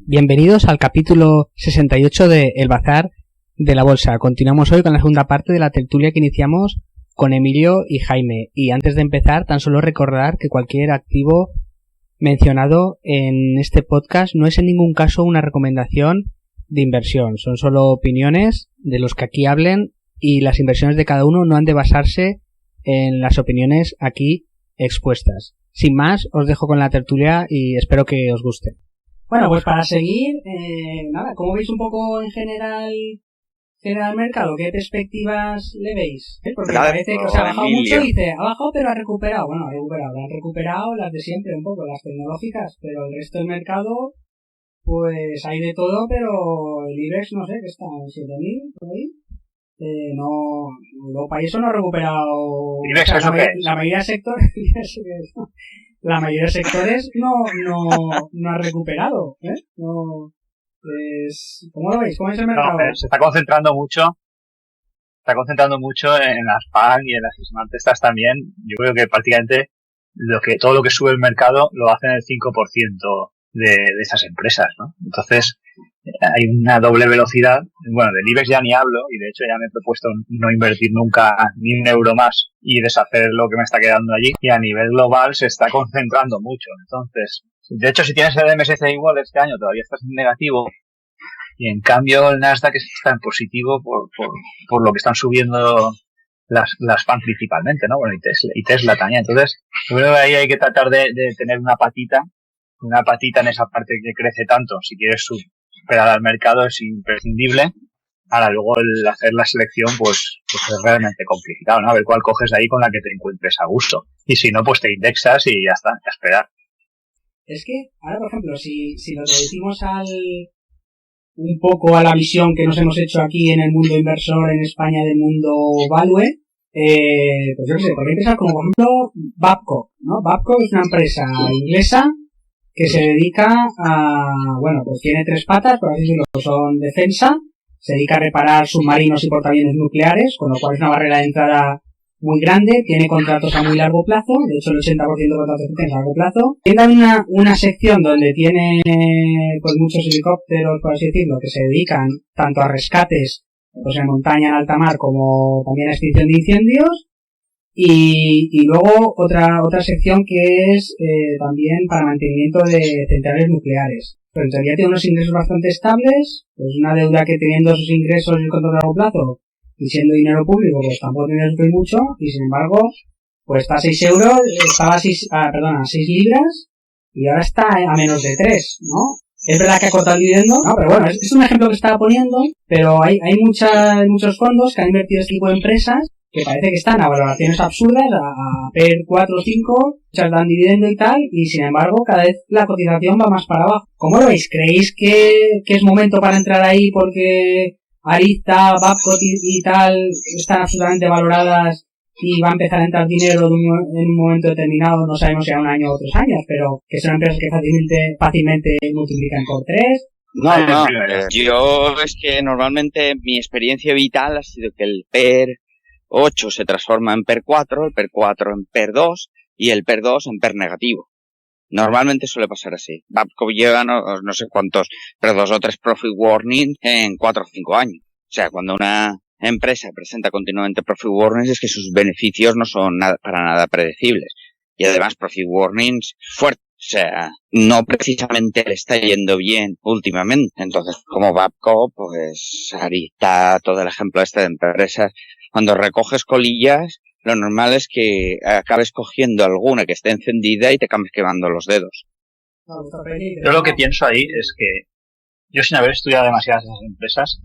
Bienvenidos al capítulo 68 de El Bazar de la Bolsa. Continuamos hoy con la segunda parte de la tertulia que iniciamos con Emilio y Jaime. Y antes de empezar, tan solo recordar que cualquier activo mencionado en este podcast no es en ningún caso una recomendación de inversión. Son solo opiniones de los que aquí hablen y las inversiones de cada uno no han de basarse en las opiniones aquí expuestas. Sin más, os dejo con la tertulia y espero que os guste. Bueno, pues para seguir, ¿cómo veis un poco en general el mercado? ¿Qué perspectivas le veis? Porque parece que ha bajado mucho y dice, ha bajado pero ha recuperado. Bueno, han recuperado las de siempre un poco, las tecnológicas, pero el resto del mercado, pues hay de todo, pero el IBEX no sé, que está en 7.000 por ahí. Europa y eso no ha recuperado. ¿IBEX eso qué es? La mayoría de sectores, la mayoría de sectores no ha recuperado, ¿eh? No, pues, ¿cómo lo veis? ¿Cómo es el mercado? No, se está concentrando mucho en las PAN y en las Smart estas también. Yo creo que prácticamente todo lo que sube el mercado lo hacen el 5% de esas empresas, ¿no? Entonces, hay una doble velocidad. Bueno, del IBEX ya ni hablo, y de hecho ya me he propuesto no invertir nunca ni un euro más y deshacer lo que me está quedando allí. Y a nivel global se está concentrando mucho. Entonces, de hecho, si tienes el MSCI World este año todavía estás en negativo, y en cambio el Nasdaq está en positivo por lo que están subiendo las PAN principalmente, ¿no? Bueno, y Tesla también. Entonces, yo creo que ahí hay que tratar de tener una patita en esa parte que crece tanto. Si quieres superar al mercado es imprescindible. Ahora luego el hacer la selección pues es realmente complicado, ¿no? A ver cuál coges de ahí con la que te encuentres a gusto. Y si no, pues te indexas y ya está, a esperar. Es que, ahora por ejemplo, si lo traducimos un poco a la visión que nos hemos hecho aquí en el mundo inversor en España del mundo value, pues yo qué sé, podría empezar como por ejemplo Babcock, ¿no? Babcock es una empresa inglesa que se dedica pues tiene tres patas, por así decirlo, son defensa, se dedica a reparar submarinos y portaaviones nucleares, con lo cual es una barrera de entrada muy grande, tiene contratos a muy largo plazo, de hecho el 80% de contratos que tiene a largo plazo. Tiene también una sección donde tiene pues muchos helicópteros, por así decirlo, que se dedican tanto a rescates pues en montaña, en alta mar, como también a extinción de incendios. Y luego otra sección que es también para mantenimiento de centrales nucleares. Pero en teoría tiene unos ingresos bastante estables, pues una deuda que teniendo esos ingresos y el contrato a largo plazo y siendo dinero público, pues tampoco tiene que sufrir mucho, y sin embargo, pues está a 6 euros, estaba a 6 libras, y ahora está a menos de 3, ¿no? Es verdad que ha cortado el dividendo, no, pero bueno, es un ejemplo que estaba poniendo, pero hay muchos fondos que han invertido este tipo de empresas que parece que están a valoraciones absurdas, a PER 4 o 5, muchas dan dividendo y tal, y sin embargo cada vez la cotización va más para abajo. ¿Cómo lo veis? ¿Creéis que es momento para entrar ahí porque Arista, Babcock y tal están absolutamente valoradas y va a empezar a entrar dinero en un momento determinado, no sabemos si a un año o 3 años, pero que son empresas que fácilmente multiplican por 3? No, yo es que normalmente mi experiencia vital ha sido que el PER 8 se transforma en PER 4, el PER 4 en PER 2 y el PER 2 en PER negativo. Normalmente suele pasar así. Babcock lleva no sé cuántos, pero 2 o 3 profit warnings en 4 o 5 años. O sea, cuando una empresa presenta continuamente profit warnings es que sus beneficios no son para nada predecibles. Y además profit warnings fuertes. O sea, no precisamente le está yendo bien últimamente. Entonces, como Babcock, pues ahorita todo el ejemplo de empresas, cuando recoges colillas, lo normal es que acabes cogiendo alguna que esté encendida y te acabes quemando los dedos. Yo lo que pienso ahí es que yo, sin haber estudiado demasiadas esas empresas,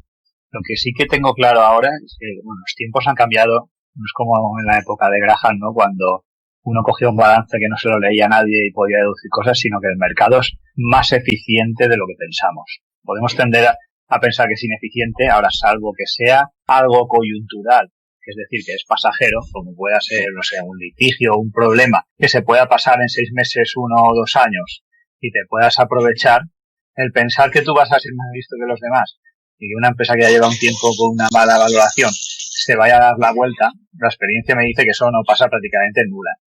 lo que sí que tengo claro ahora es que los tiempos han cambiado. No es como en la época de Graham, ¿no? Cuando uno cogía un balance que no se lo leía a nadie y podía deducir cosas, sino que el mercado es más eficiente de lo que pensamos. Podemos tender a pensar que es ineficiente, ahora salvo que sea algo coyuntural, es decir, que es pasajero, como pueda ser, no sé, un litigio, un problema que se pueda pasar en 6 meses, 1 o 2 años y te puedas aprovechar, el pensar que tú vas a ser más listo que los demás y que una empresa que ya lleva un tiempo con una mala valoración se vaya a dar la vuelta, la experiencia me dice que eso no pasa prácticamente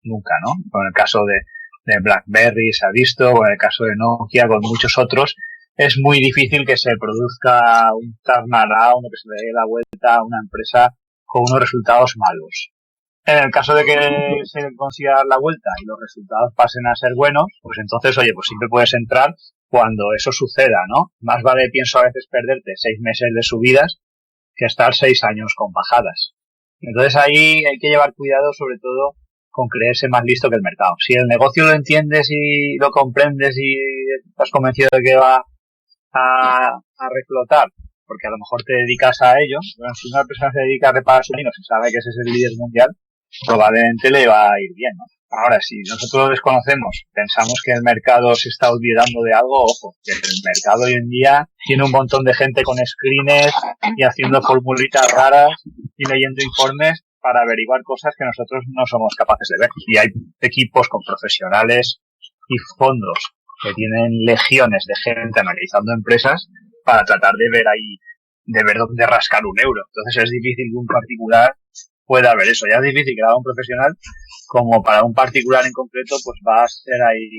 nunca, ¿no? Con el caso de BlackBerry se ha visto, con el caso de Nokia, con muchos otros, es muy difícil que se produzca un turnaround o que se le dé la vuelta a una empresa con unos resultados malos. En el caso de que se consiga dar la vuelta y los resultados pasen a ser buenos, pues entonces, oye, pues siempre puedes entrar cuando eso suceda, ¿no? Más vale, pienso a veces, perderte 6 meses de subidas que estar 6 años con bajadas. Entonces ahí hay que llevar cuidado, sobre todo, con creerse más listo que el mercado. Si el negocio lo entiendes y lo comprendes y estás convencido de que va a reflotar, porque a lo mejor te dedicas a ello, bueno, si una persona se dedica a reparar submarinos y sabe que ese es el líder mundial, probablemente le va a ir bien, ¿no? Ahora, si nosotros lo desconocemos, pensamos que el mercado se está olvidando de algo, ojo, que el mercado hoy en día tiene un montón de gente con screeners y haciendo formulitas raras y leyendo informes para averiguar cosas que nosotros no somos capaces de ver. Y hay equipos con profesionales y fondos que tienen legiones de gente analizando empresas para tratar de ver ahí, de ver dónde rascar un euro. Entonces es difícil que un particular pueda ver eso. Ya es difícil que lo haga un profesional, como para un particular en concreto, pues va a ser ahí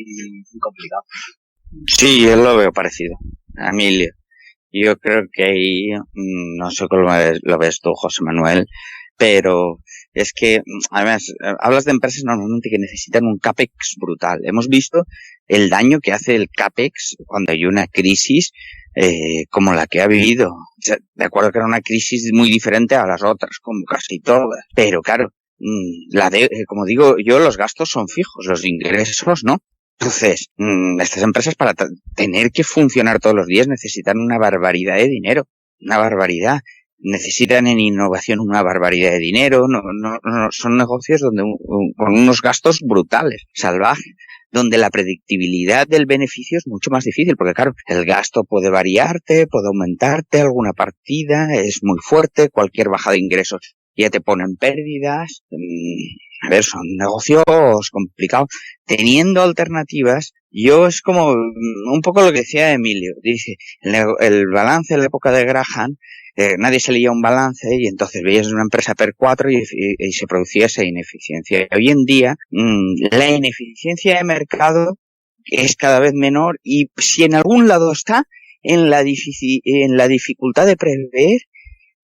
complicado. Sí, yo lo veo parecido, Emilio. Yo creo que ahí, no sé cómo lo ves tú, José Manuel, pero es que, además, hablas de empresas normalmente que necesitan un CAPEX brutal. Hemos visto el daño que hace el CAPEX cuando hay una crisis como la que ha vivido. O sea, de acuerdo que era una crisis muy diferente a las otras, como casi todas. Pero claro, como digo yo, los gastos son fijos, los ingresos no. Entonces, estas empresas para tener que funcionar todos los días necesitan una barbaridad de dinero, una barbaridad. Necesitan en innovación una barbaridad de dinero, no son negocios donde con unos gastos brutales, salvajes, donde la predictibilidad del beneficio es mucho más difícil, porque claro, el gasto puede variarte, puede aumentarte, alguna partida es muy fuerte, cualquier baja de ingresos ya te ponen pérdidas. A ver, son negocios complicados. Teniendo alternativas, yo es como un poco lo que decía Emilio, dice, el balance en la época de Graham, nadie se leía un balance y entonces veías una empresa PER 4 y se producía esa ineficiencia. Hoy en día, la ineficiencia de mercado es cada vez menor y si en algún lado está, en la dificultad de prever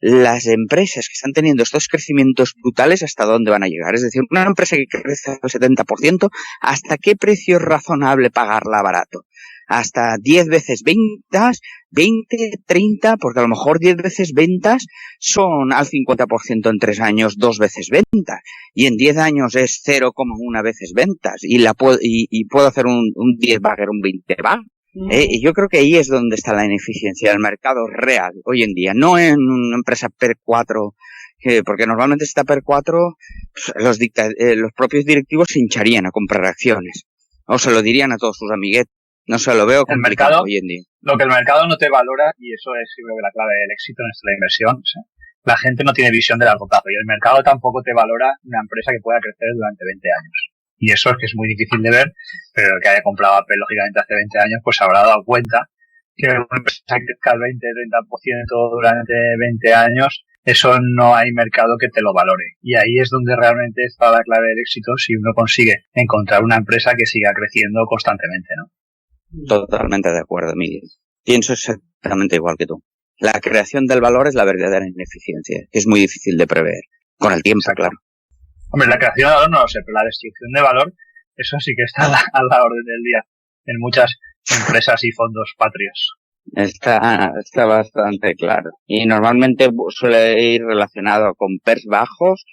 las empresas que están teniendo estos crecimientos brutales, ¿hasta dónde van a llegar? Es decir, una empresa que crece al 70%, ¿hasta qué precio es razonable pagarla barato? Hasta 10 veces ventas, 20, 30, porque a lo mejor 10 veces ventas son al 50% en 3 años, 2 veces ventas. Y en 10 años es 0,1 veces ventas. Y puedo hacer un 10 bagger, un 20 bagger. Y yo creo que ahí es donde está la ineficiencia del mercado real hoy en día, no en una empresa PER 4, porque normalmente si está PER 4, los propios directivos se hincharían a comprar acciones, o se lo dirían a todos sus amiguetes. No se lo veo complicado hoy en día. Lo que el mercado no te valora, y eso es, creo que la clave del éxito en la inversión, o sea, la gente no tiene visión de largo plazo, y el mercado tampoco te valora una empresa que pueda crecer durante 20 años. Y eso es que es muy difícil de ver, pero el que haya comprado Apple, lógicamente, hace 20 años, pues habrá dado cuenta que una empresa que crezca al 20-30% durante 20 años, eso no hay mercado que te lo valore. Y ahí es donde realmente está la clave del éxito, si uno consigue encontrar una empresa que siga creciendo constantemente, ¿no? Totalmente de acuerdo, Emilio. Pienso exactamente igual que tú. La creación del valor es la verdadera ineficiencia, que es muy difícil de prever. Con el tiempo, claro. Hombre, la creación de valor no lo sé, pero la destrucción de valor, eso sí que está a la orden del día en muchas empresas y fondos patrios. Está bastante claro. Y normalmente suele ir relacionado con PERs bajos.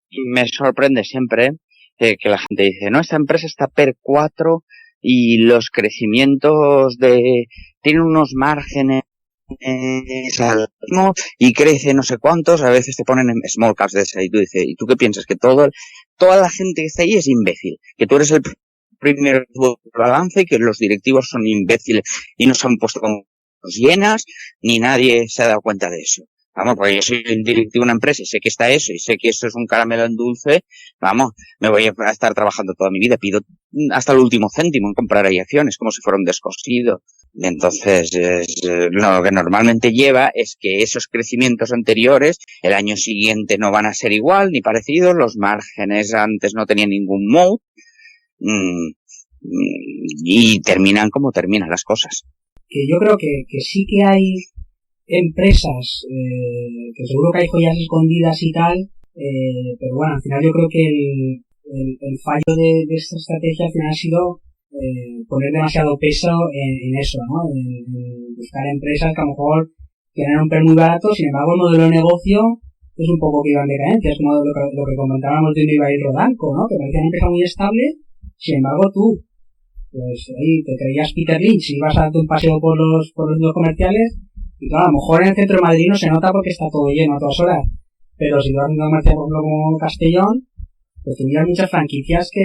Y me sorprende siempre que la gente dice, no, esta empresa está PER 4 y los crecimientos tienen unos márgenes y crece no sé cuántos, a veces te ponen en small caps de esa y tú dices, ¿y tú qué piensas? Que toda la gente que está ahí es imbécil, que tú eres el primer balance y que los directivos son imbéciles y no se han puesto con llenas ni nadie se ha dado cuenta de eso. Vamos, porque yo soy el directivo de una empresa y sé que está eso y sé que eso es un caramelo en dulce, vamos, me voy a estar trabajando toda mi vida, pido hasta el último céntimo en comprar ahí acciones como si fuera un descosido. Entonces, lo que normalmente lleva es que esos crecimientos anteriores, el año siguiente no van a ser igual ni parecidos, los márgenes antes no tenían ningún modo, y terminan como terminan las cosas. que yo creo que sí que hay empresas, que seguro que hay joyas escondidas y tal, pero bueno, al final yo creo que el fallo de esta estrategia al final ha sido poner demasiado peso en eso, ¿no? En buscar empresas que a lo mejor tienen un PER muy barato, sin embargo el modelo de negocio es un poco que iba en decadencia, es como lo que comentábamos de Unibail Rodamco, ¿no? Que parecía una empresa muy estable, sin embargo tú, pues ahí te creías Peter Lynch y ibas a darte un paseo por los centros comerciales, y claro, a lo mejor en el centro de Madrid no se nota porque está todo lleno a todas horas, pero si vas a un centro comercial, por ejemplo, como Castellón, pues tuvieras muchas franquicias que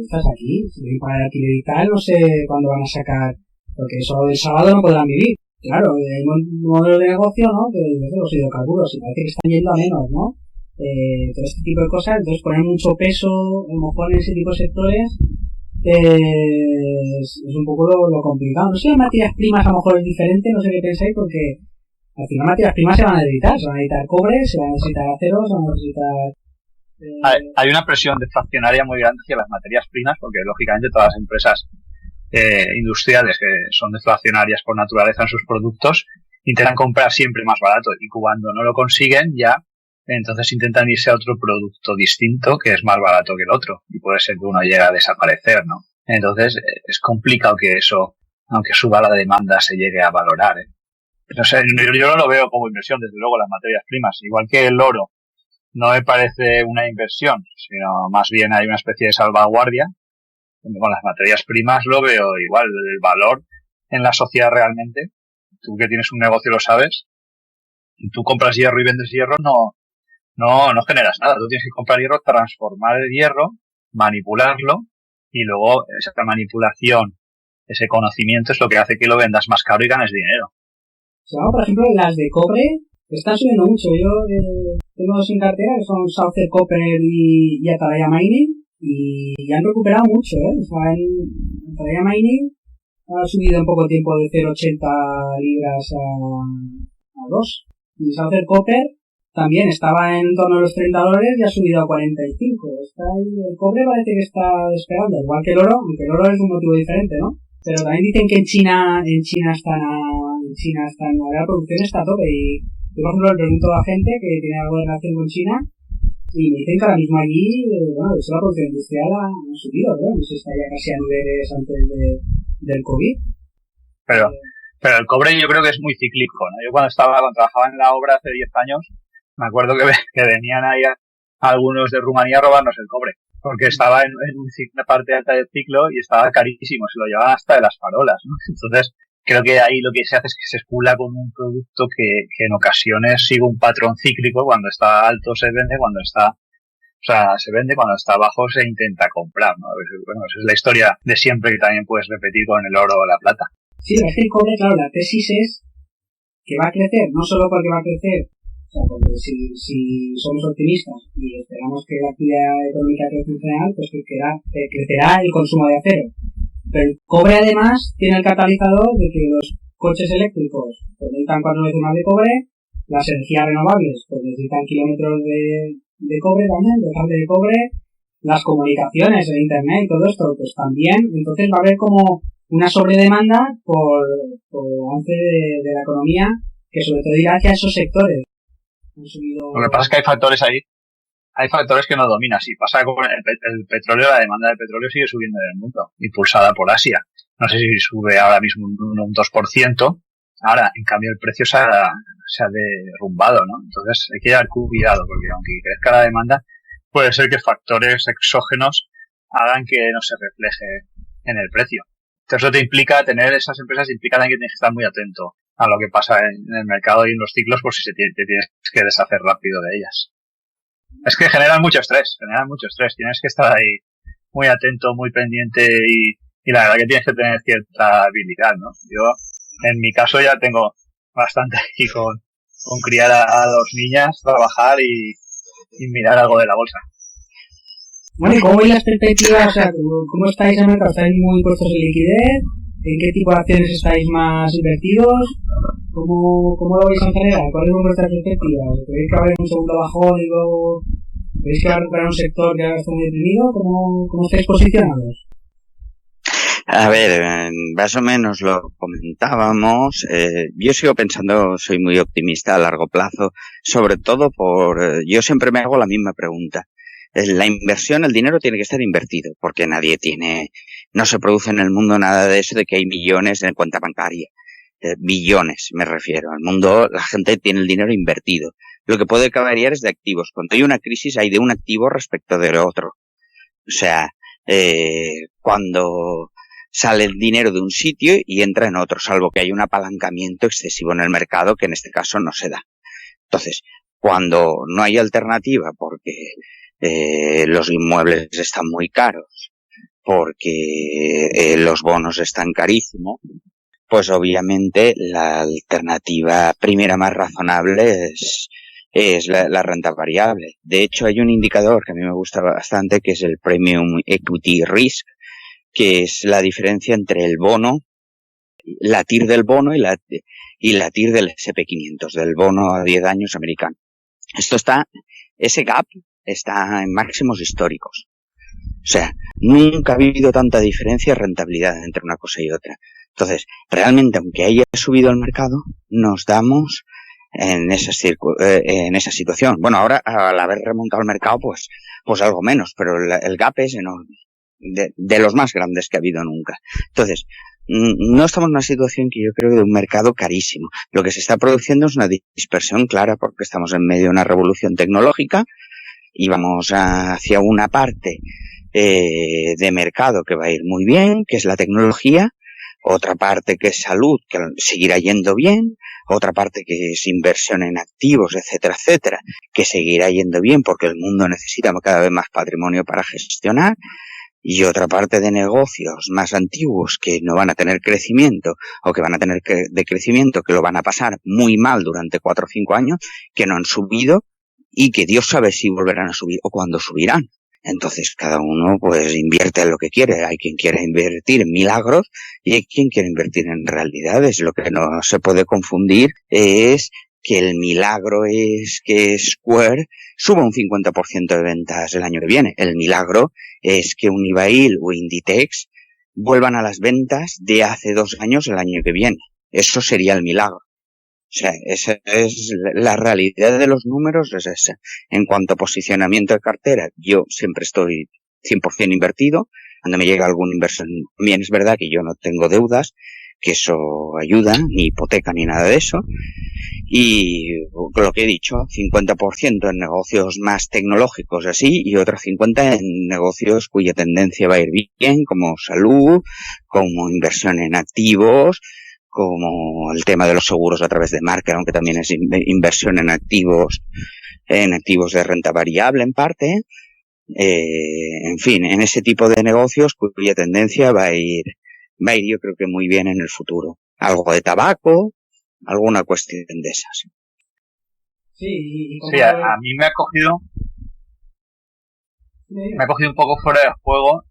estás aquí, si tienen para el alquiler y tal, no sé cuándo van a sacar, porque eso el sábado no podrán vivir. Claro, hay un modelo de negocio, ¿no? Que es de los hidrocarburos, y parece que están yendo a menos, ¿no? Todo este tipo de cosas, entonces poner mucho peso, a lo mejor en ese tipo de sectores, es un poco lo complicado. No sé, en materias primas a lo mejor es diferente, no sé qué pensáis, porque al final materias primas se van a necesitar cobre, se van a necesitar acero, se van a necesitar... Hay una presión deflacionaria muy grande hacia las materias primas, porque lógicamente todas las empresas industriales que son deflacionarias por naturaleza en sus productos intentan comprar siempre más barato, y cuando no lo consiguen ya entonces intentan irse a otro producto distinto que es más barato que el otro, y puede ser que uno llegue a desaparecer, ¿no? Entonces es complicado que eso, aunque suba la demanda, se llegue a valorar, ¿eh? No sé, yo no lo veo como inversión, desde luego, las materias primas, igual que el oro no me parece una inversión, sino más bien hay una especie de salvaguardia. Con las materias primas lo veo igual, el valor en la sociedad realmente. Tú que tienes un negocio lo sabes. Si tú compras hierro y vendes hierro, no generas nada. Tú tienes que comprar hierro, transformar el hierro, manipularlo, y luego esa manipulación, ese conocimiento es lo que hace que lo vendas más caro y ganes dinero. Si vamos, por ejemplo, las de cobre están subiendo mucho. Yo tengo dos en cartera que son Southern Copper y Atalaya Mining, y han recuperado mucho, ¿eh? O sea, Atalaya Mining ha subido en poco tiempo de 0,80 libras a 2. Y Southern Copper también estaba en torno a los $30 y ha subido a 45. Está ahí, el cobre parece que está despegando, igual que el oro, aunque el oro es un motivo diferente, ¿no? Pero también dicen que en China la producción está a tope, y yo, por ejemplo, le pregunto a gente que tiene algo de relación con China y me dicen que ahora mismo allí, bueno, eso, la producción industrial ha subido, ¿no? No sé si está ya casi a niveles antes del COVID. Pero el cobre yo creo que es muy cíclico, ¿no? Yo cuando trabajaba en la obra hace 10 años, me acuerdo que venían ahí algunos de Rumanía a robarnos el cobre, porque estaba en una parte alta del ciclo y estaba carísimo, se lo llevaban hasta de las farolas, ¿no? Entonces, creo que ahí lo que se hace es que se especula con un producto que en ocasiones sigue un patrón cíclico. Cuando está alto se vende, se vende, cuando está bajo se intenta comprar, ¿no? Bueno, esa es la historia de siempre, que también puedes repetir con el oro o la plata. Sí, es que el cobre, claro, la tesis es que va a crecer, no solo porque va a crecer, o sea, porque si somos optimistas y esperamos que la actividad económica crezca en general, pues crecerá el consumo de acero. Pero el cobre además tiene el catalizador de que los coches eléctricos pues necesitan 4 veces más de cobre, las energías renovables pues necesitan kilómetros de cobre también, de cable de cobre, las comunicaciones, el internet y todo esto pues también. Entonces va a haber como una sobredemanda por avance de la economía, que sobre todo irá hacia esos sectores. Lo que pasa es que hay factores que no dominas. Si pasa con el petróleo, la demanda de petróleo sigue subiendo en el mundo, impulsada por Asia. No sé si sube ahora mismo un 2%. Ahora, en cambio, el precio se ha derrumbado, ¿no? Entonces hay que llevar cuidado, porque aunque crezca la demanda, puede ser que factores exógenos hagan que no se refleje en el precio. Entonces eso te implica, tener esas empresas implica también que tienes que estar muy atento a lo que pasa en el mercado y en los ciclos, por si te tienes que deshacer rápido de ellas. Es que generan mucho estrés. Tienes que estar ahí muy atento, muy pendiente, y la verdad que tienes que tener cierta habilidad, ¿no? Yo, en mi caso, ya tengo bastante aquí con criar a 2 niñas, trabajar y mirar algo de la bolsa. Bueno, ¿y cómo veis las perspectivas? O sea, ¿cómo estáis en el mercado? ¿Estáis muy puestos en liquidez? ¿En qué tipo de acciones estáis más invertidos? ¿Cómo lo veis en general? ¿Cuál es vuestra perspectiva? ¿Creéis que va a haber un segundo bajón y luego creéis que va a recuperar un sector que ahora está muy deprimido? ¿Cómo estáis posicionados? A ver, más o menos lo comentábamos. Yo sigo pensando, soy muy optimista a largo plazo, sobre todo yo siempre me hago la misma pregunta. La inversión, el dinero tiene que estar invertido, porque no se produce en el mundo nada de eso de que hay millones en cuenta bancaria. Billones, me refiero. Al mundo, la gente tiene el dinero invertido. Lo que puede variar es de activos. Cuando hay una crisis, hay de un activo respecto del otro. O sea, cuando sale el dinero de un sitio y entra en otro, salvo que hay un apalancamiento excesivo en el mercado, que en este caso no se da. Entonces, cuando no hay alternativa, porque los inmuebles están muy caros, porque los bonos están carísimos, pues obviamente la alternativa primera más razonable es la renta variable. De hecho, hay un indicador que a mí me gusta bastante, que es el Premium Equity Risk, que es la diferencia entre el bono, la TIR del bono y la TIR del SP500, del bono a 10 años americano. Ese gap está en máximos históricos. O sea, nunca ha habido tanta diferencia de rentabilidad entre una cosa y otra. Entonces, realmente, aunque haya subido el mercado, nos damos en esa situación. Bueno, ahora, al haber remontado el mercado, pues algo menos, pero el gap es enorme, de los más grandes que ha habido nunca. Entonces, no estamos en una situación que yo creo de un mercado carísimo. Lo que se está produciendo es una dispersión clara, porque estamos en medio de una revolución tecnológica y vamos hacia una parte de mercado que va a ir muy bien, que es la tecnología, otra parte que es salud, que seguirá yendo bien, otra parte que es inversión en activos, etcétera, etcétera, que seguirá yendo bien porque el mundo necesita cada vez más patrimonio para gestionar, y otra parte de negocios más antiguos que no van a tener crecimiento o que van a tener de crecimiento que lo van a pasar muy mal durante 4 o 5 años, que no han subido y que Dios sabe si volverán a subir o cuándo subirán. Entonces cada uno pues invierte en lo que quiere. Hay quien quiere invertir en milagros y hay quien quiere invertir en realidades. Lo que no se puede confundir es que el milagro es que Square suba un 50% de ventas el año que viene. El milagro es que Unibail o Inditex vuelvan a las ventas de hace 2 años el año que viene. Eso sería el milagro. O sea, esa es la realidad de los números, es esa. En cuanto a posicionamiento de cartera, yo siempre estoy 100% invertido. Cuando me llega alguna inversión, bien es verdad que yo no tengo deudas, que eso ayuda, ni hipoteca ni nada de eso. Y lo que he dicho, 50% en negocios más tecnológicos así, y otro 50% en negocios cuya tendencia va a ir bien, como salud, como inversión en activos, como el tema de los seguros a través de marca, aunque también es inversión en activos de renta variable en parte. En fin, en ese tipo de negocios cuya tendencia va a ir yo creo que muy bien en el futuro. Algo de tabaco, alguna cuestión de esas. Sí, a mí me ha cogido un poco fuera de juego,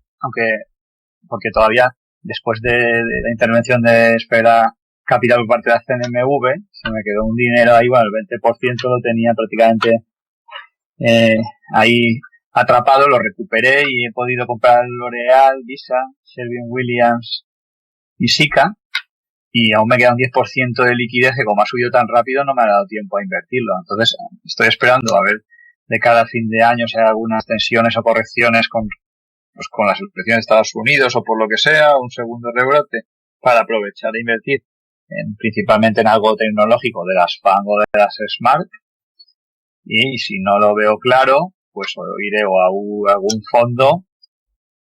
porque todavía después de la intervención de Esfera Capital por parte de la CNMV, se me quedó un dinero ahí, bueno, el 20% lo tenía prácticamente ahí atrapado, lo recuperé y he podido comprar L'Oreal, Visa, Sherwin-Williams y Sika, y aún me queda un 10% de liquidez que, como ha subido tan rápido, no me ha dado tiempo a invertirlo. Entonces estoy esperando a ver de cada fin de año si hay algunas tensiones o correcciones con las elecciones de Estados Unidos o por lo que sea, un segundo rebrote, para aprovechar e invertir principalmente en algo tecnológico de las FANG o de las Smart. Y si no lo veo claro, pues iré o a algún fondo,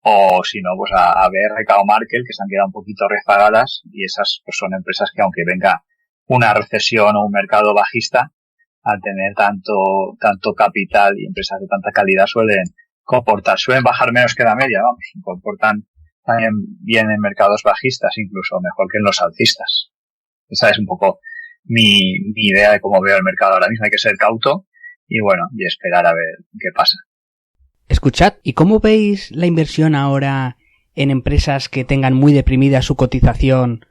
o si no, pues a BRK o Markel, que se han quedado un poquito rezagadas, y esas pues son empresas que, aunque venga una recesión o un mercado bajista, al tener tanto capital y empresas de tanta calidad suelen bajar menos que la media, comportan también bien en mercados bajistas, incluso mejor que en los alcistas. Esa es un poco mi idea de cómo veo el mercado ahora mismo. Hay que ser cauto y esperar a ver qué pasa. Escuchad, ¿y cómo veis la inversión ahora en empresas que tengan muy deprimida su cotización,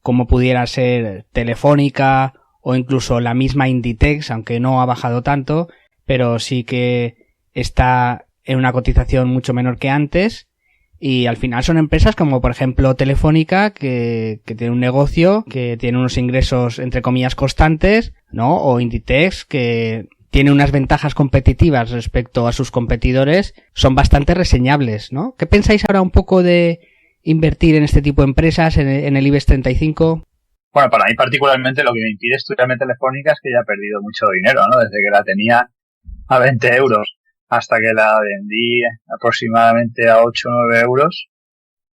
como pudiera ser Telefónica o incluso la misma Inditex, aunque no ha bajado tanto, pero sí que está en una cotización mucho menor que antes? Y al final son empresas como, por ejemplo, Telefónica, que tiene un negocio, que tiene unos ingresos, entre comillas, constantes, ¿no? O Inditex, que tiene unas ventajas competitivas respecto a sus competidores, son bastante reseñables, ¿no? ¿Qué pensáis ahora un poco de invertir en este tipo de empresas, en el IBEX 35? Bueno, para mí particularmente lo que me impide estudiarme Telefónica es que ya he perdido mucho dinero, ¿no? Desde que la tenía a 20 euros hasta que la vendí aproximadamente a 8 o 9 euros,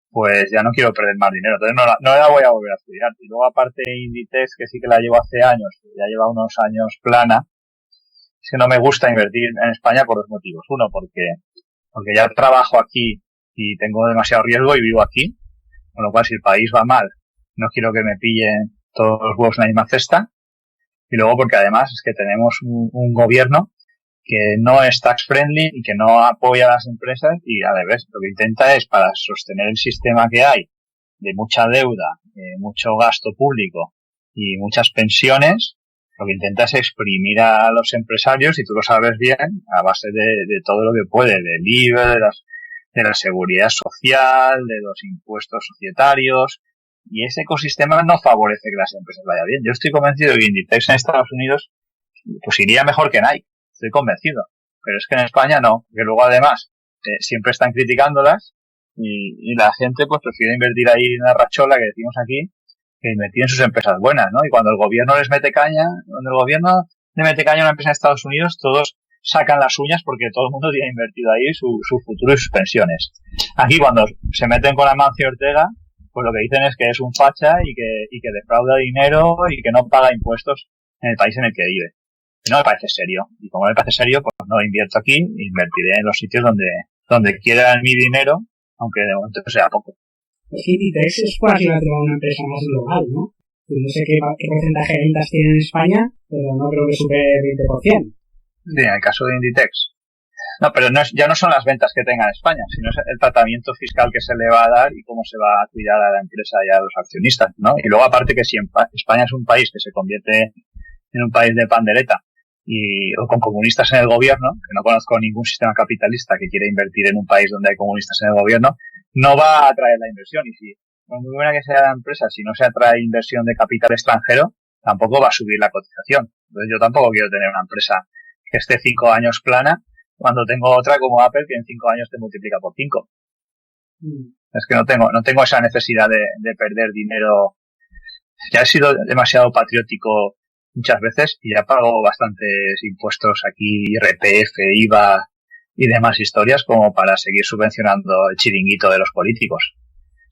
pues ya no quiero perder más dinero. Entonces no la voy a volver a estudiar. Y luego aparte Inditex, que sí que la llevo hace años, ya lleva unos años plana, es que no me gusta invertir en España por dos motivos. Uno, porque ya trabajo aquí y tengo demasiado riesgo y vivo aquí, con lo cual si el país va mal, no quiero que me pillen todos los huevos en la misma cesta. Y luego porque además es que tenemos un gobierno que no es tax friendly y que no apoya a las empresas y al revés, lo que intenta es para sostener el sistema que hay de mucha deuda, mucho gasto público y muchas pensiones, lo que intenta es exprimir a los empresarios, y tú lo sabes bien, a base de todo lo que puede, del IVA, de la seguridad social, de los impuestos societarios, y ese ecosistema no favorece que las empresas vayan bien. Yo estoy convencido de que Inditex en Estados Unidos pues iría mejor que Nike, estoy convencido, pero es que en España no, porque luego además siempre están criticándolas y la gente pues prefiere invertir ahí en la rachola que decimos aquí, que invertir en sus empresas buenas, ¿no? Y cuando el gobierno les mete caña, cuando el gobierno le mete caña a una empresa en Estados Unidos, todos sacan las uñas porque todo el mundo tiene invertido ahí su futuro y sus pensiones. Aquí cuando se meten con Amancio Ortega, pues lo que dicen es que es un facha y que defrauda dinero y que no paga impuestos en el país en el que vive. No me parece serio. Y como no me parece serio, pues no invierto aquí, invertiré en los sitios donde quiera mi dinero, aunque de momento sea poco. Pues Inditex es casi una empresa más global, ¿no? No sé qué porcentaje de ventas tiene en España, pero no creo que supere el 20%. Sí, en el caso de Inditex. No, pero ya no son las ventas que tenga en España, sino es el tratamiento fiscal que se le va a dar y cómo se va a cuidar a la empresa y a los accionistas, ¿no? Y luego aparte que si España es un país que se convierte en un país de pandereta o con comunistas en el gobierno, que no conozco ningún sistema capitalista que quiera invertir en un país donde hay comunistas en el gobierno, no va a atraer la inversión. Y si, por muy buena que sea la empresa, si no se atrae inversión de capital extranjero, tampoco va a subir la cotización. Entonces yo tampoco quiero tener una empresa que esté 5 años plana cuando tengo otra como Apple que en 5 años te multiplica por 5. Es que no tengo esa necesidad de perder dinero. Ya he sido demasiado patriótico muchas veces y ya pago bastantes impuestos aquí, IRPF, IVA y demás historias como para seguir subvencionando el chiringuito de los políticos.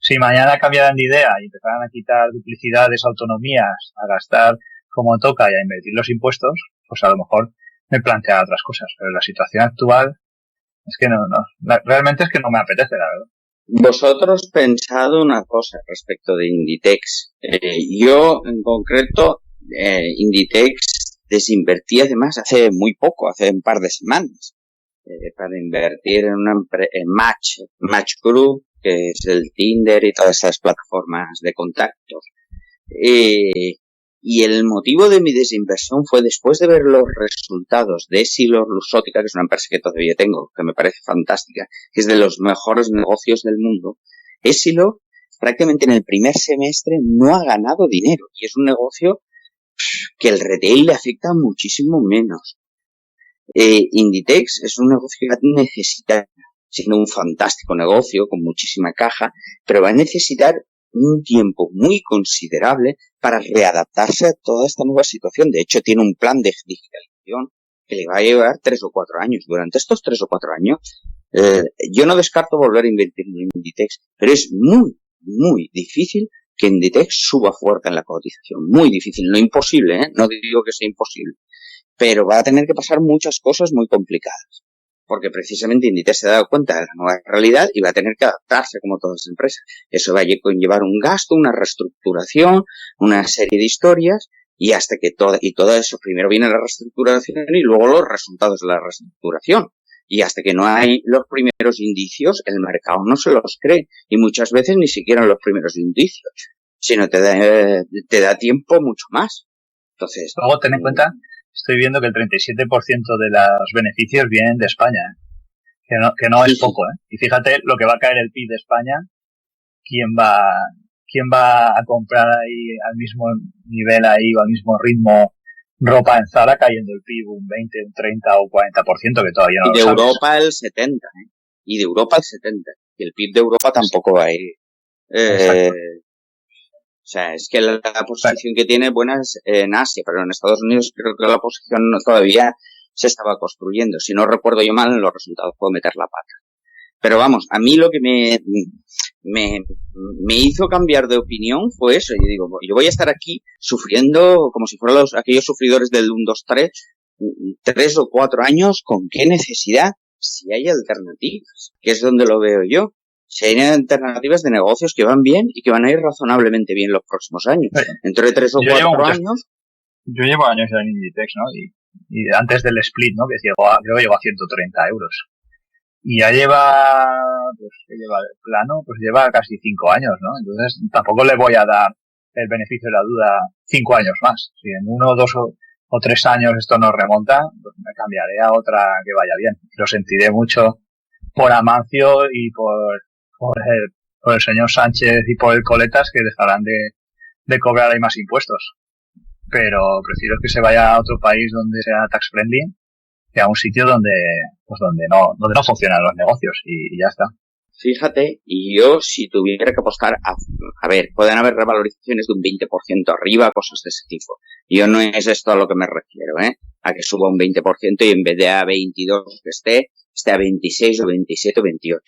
Si mañana cambiaran de idea y empezaran a quitar duplicidades, autonomías, a gastar como toca y a invertir los impuestos, pues a lo mejor me plantea otras cosas. Pero la situación actual es que realmente es que no me apetece, la verdad. Vosotros pensado una cosa respecto de Inditex. Yo, en concreto, Inditex desinvertí además hace muy poco, hace un par de semanas, para invertir en Match Group, que es el Tinder y todas esas plataformas de contactos. Y el motivo de mi desinversión fue después de ver los resultados de EssilorLuxottica, que es una empresa que todavía tengo, que me parece fantástica, que es de los mejores negocios del mundo. Essilor prácticamente en el primer semestre no ha ganado dinero y es un negocio que el retail le afecta muchísimo menos. Inditex es un negocio que va a necesitar, siendo un fantástico negocio con muchísima caja, pero va a necesitar un tiempo muy considerable para readaptarse a toda esta nueva situación. De hecho, tiene un plan de digitalización que le va a llevar 3 o 4 años. Durante estos 3 o 4 años, yo no descarto volver a invertir en Inditex, pero es muy, muy difícil que Inditex suba fuerte en la cotización. Muy difícil, no imposible, no digo que sea imposible, pero va a tener que pasar muchas cosas muy complicadas. Porque precisamente Inditex se ha dado cuenta de la nueva realidad y va a tener que adaptarse como todas las empresas. Eso va a conllevar un gasto, una reestructuración, una serie de historias, y hasta que todo eso, primero viene la reestructuración y luego los resultados de la reestructuración. Y hasta que no hay los primeros indicios, el mercado no se los cree. Y muchas veces ni siquiera los primeros indicios, sino te da tiempo mucho más. Entonces, luego ten en cuenta, estoy viendo que el 37% de los beneficios vienen de España. Que no es poco, ¿eh? Y fíjate lo que va a caer el PIB de España. ¿Quién va a comprar ahí al mismo nivel ahí o al mismo ritmo ropa en Zara cayendo el PIB un 20, un 30 o 40% que todavía no lo sabes? Y de Europa el 70, ¿eh? Y de Europa el 70. Y el PIB de Europa tampoco va a ir. O sea, es que la posición que tiene buena es en Asia, pero en Estados Unidos creo que la posición todavía se estaba construyendo. Si no recuerdo yo mal, en los resultados puedo meter la pata. Pero vamos, a mí lo que me hizo cambiar de opinión fue eso. Yo digo, yo voy a estar aquí sufriendo como si fueran aquellos sufridores del 1, 2, 3, 3 o 4 años. ¿Con qué necesidad? Si hay alternativas, que es donde lo veo yo. Si hay alternativas de negocios que van bien y que van a ir razonablemente bien los próximos años. Entre 3 o 4 años. Yo llevo años en Inditex, ¿no? Y antes del split, ¿no? Que creo que llegó a 130 euros. Y ya lleva el plano, pues lleva casi 5 años, ¿no? Entonces tampoco le voy a dar el beneficio de la duda 5 años más. Si en 1, 2 o 3 años esto no remonta, pues me cambiaré a otra que vaya bien. Lo sentiré mucho por Amancio y por el señor Sánchez y por el Coletas, que dejarán de cobrar ahí más impuestos. Pero prefiero que se vaya a otro país donde sea tax friendly que a un sitio donde no funcionan los negocios y ya está. Fíjate, y yo si tuviera que apostar a ver, pueden haber revalorizaciones de un 20% arriba, cosas de ese tipo. Yo no es esto a lo que me refiero, a que suba un 20% y en vez de a 22 que esté a 26 o 27 o 28.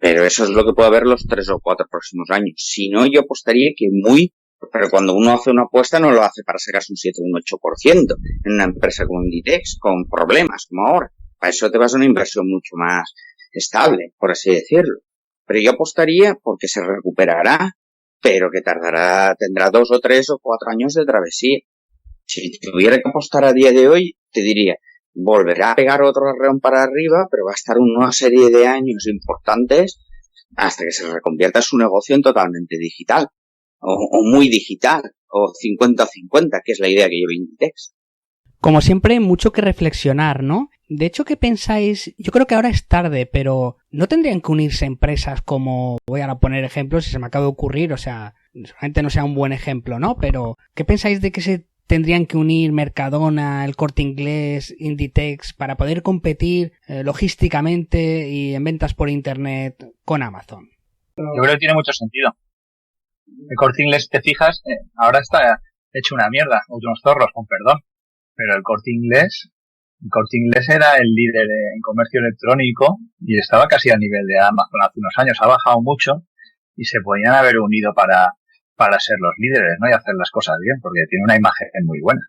Pero eso es lo que puede haber los 3 o 4 próximos años. Si no, yo apostaría que pero cuando uno hace una apuesta no lo hace para sacarse un 7 o un 8% en una empresa como Inditex, con problemas como ahora. Para eso te vas a una inversión mucho más estable, por así decirlo. Pero yo apostaría porque se recuperará, pero que tendrá 2 o 3 o 4 años de travesía. Si tuviera que apostar a día de hoy, te diría, volverá a pegar otro arreón para arriba, pero va a estar una serie de años importantes hasta que se reconvierta su negocio en totalmente digital. O muy digital, o 50-50, que es la idea que lleva Inditex. Como siempre, mucho que reflexionar, ¿no? De hecho, ¿qué pensáis? Yo creo que ahora es tarde, pero ¿no tendrían que unirse empresas como, voy a poner ejemplos si se me acaba de ocurrir, o sea, seguramente no sea un buen ejemplo, ¿no? Pero, ¿qué pensáis de que se tendrían que unir Mercadona, el Corte Inglés, Inditex, para poder competir logísticamente y en ventas por internet con Amazon? Yo creo que tiene mucho sentido. El Corte Inglés, te fijas, ahora está hecho una mierda, unos zorros, con perdón. Pero el Corte Inglés era el líder en comercio electrónico y estaba casi a nivel de Amazon hace unos años. Ha bajado mucho y se podían haber unido para ser los líderes, ¿no? Y hacer las cosas bien, porque tiene una imagen muy buena.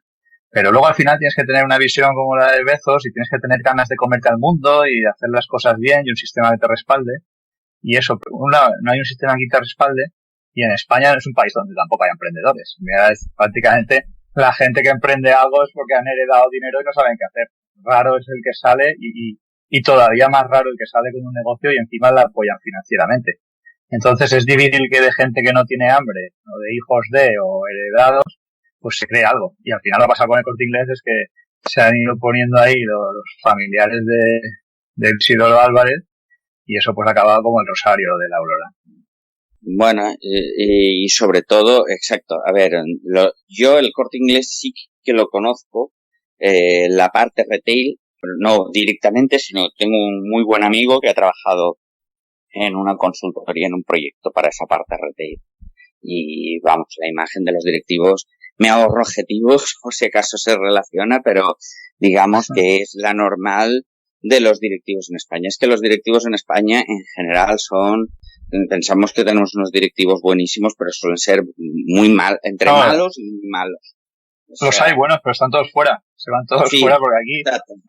Pero luego al final tienes que tener una visión como la de Bezos y tienes que tener ganas de comerte al mundo y hacer las cosas bien y un sistema que te respalde. Y eso, por un lado, no hay un sistema que te respalde. Y en España es un país donde tampoco hay emprendedores. Mira, prácticamente la gente que emprende algo es porque han heredado dinero y no saben qué hacer. Raro es el que sale y todavía más raro el que sale con un negocio y encima la apoyan financieramente. Entonces es difícil que de gente que no tiene hambre o de hijos o heredados, pues se cree algo. Y al final lo que pasa con el Corte Inglés es que se han ido poniendo ahí los familiares de Isidoro Álvarez y eso pues ha acabado como el rosario de la Aurora. Bueno, y sobre todo, exacto, a ver, yo el Corte Inglés sí que lo conozco, la parte retail, no directamente, sino tengo un muy buen amigo que ha trabajado en una consultoría, en un proyecto para esa parte retail. Y vamos, la imagen de los directivos, me ahorro objetivos por si acaso se relaciona, pero digamos que es la normal de los directivos en España. Es que los directivos en España en general pensamos que tenemos unos directivos buenísimos, pero suelen ser muy malos y muy malos. Los hay buenos, pero están todos fuera. Se van todos fuera porque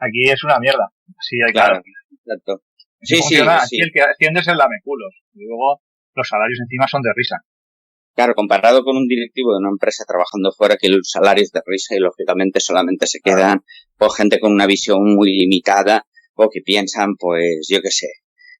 aquí es una mierda. Sí, claro. Exacto. Sí. Aquí el que asciende es el lameculos. Y luego los salarios encima son de risa. Claro, comparado con un directivo de una empresa trabajando fuera, que el salario es de risa y lógicamente solamente se quedan por gente con una visión muy limitada o que piensan, pues, yo qué sé,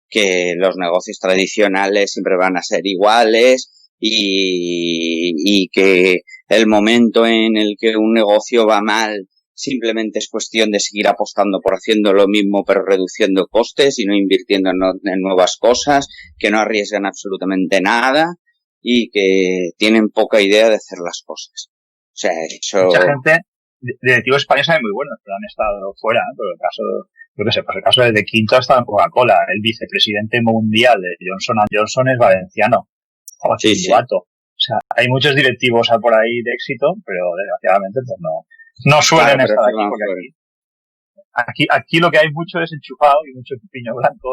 que los negocios tradicionales siempre van a ser iguales y que el momento en el que un negocio va mal simplemente es cuestión de seguir apostando por haciendo lo mismo pero reduciendo costes y no invirtiendo en nuevas cosas, que no arriesgan absolutamente nada y que tienen poca idea de hacer las cosas. O sea, eso... Mucha gente, directivos españoles hay muy buenos, pero han estado fuera, ¿eh? Por el caso, yo qué sé, pues el caso de Quinto ha estado en Coca-Cola, el vicepresidente mundial de Johnson & Johnson es valenciano, o Sí. O sea, hay muchos directivos por ahí de éxito, pero desgraciadamente pues no suelen estar aquí, porque aquí lo que hay mucho es enchufado y mucho piño blanco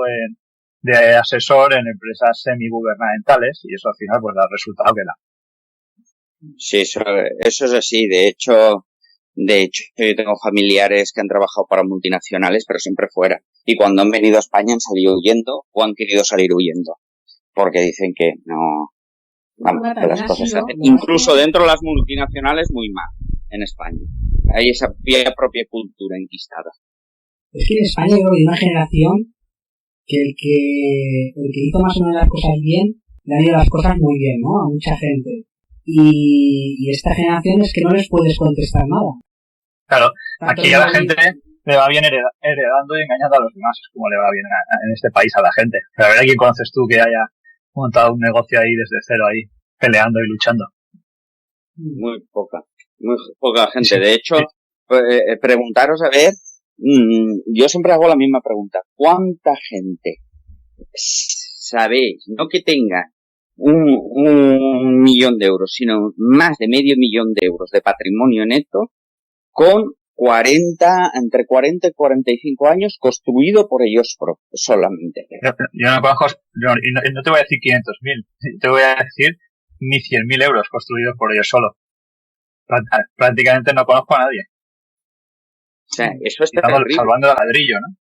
de asesor en empresas semigubernamentales, y eso al final pues da el resultado que da. Sí, eso es así. De hecho, yo tengo familiares que han trabajado para multinacionales, pero siempre fuera. Y cuando han venido a España han salido huyendo o han querido salir huyendo. Porque dicen que no... Vamos, que las cosas se hacen. Incluso dentro de las multinacionales muy mal en España. Hay esa propia cultura enquistada. Es que en España yo creo que hay una generación que el que hizo más o menos las cosas bien, le han ido las cosas muy bien, ¿no? A mucha gente. Y esta generación es que no les puedes contestar nada. Claro, aquí a la gente le va bien heredando y engañando a los demás, es como le va bien en este país a la gente. Pero a ver, ¿a quién conoces tú que haya montado un negocio ahí desde cero, ahí, peleando y luchando? Muy poca gente. Sí. De hecho, preguntaros a ver, yo siempre hago la misma pregunta. ¿Cuánta gente sabéis, no que tenga un millón de euros, sino más de medio millón de euros de patrimonio neto con entre 40 y 45 años construido por ellos propios solamente? Yo no conozco, no te voy a decir 500.000, te voy a decir ni 100.000 euros construidos por ellos solo. Prácticamente no conozco a nadie. O sea, eso es terrible. Salvando el ladrillo, ¿no?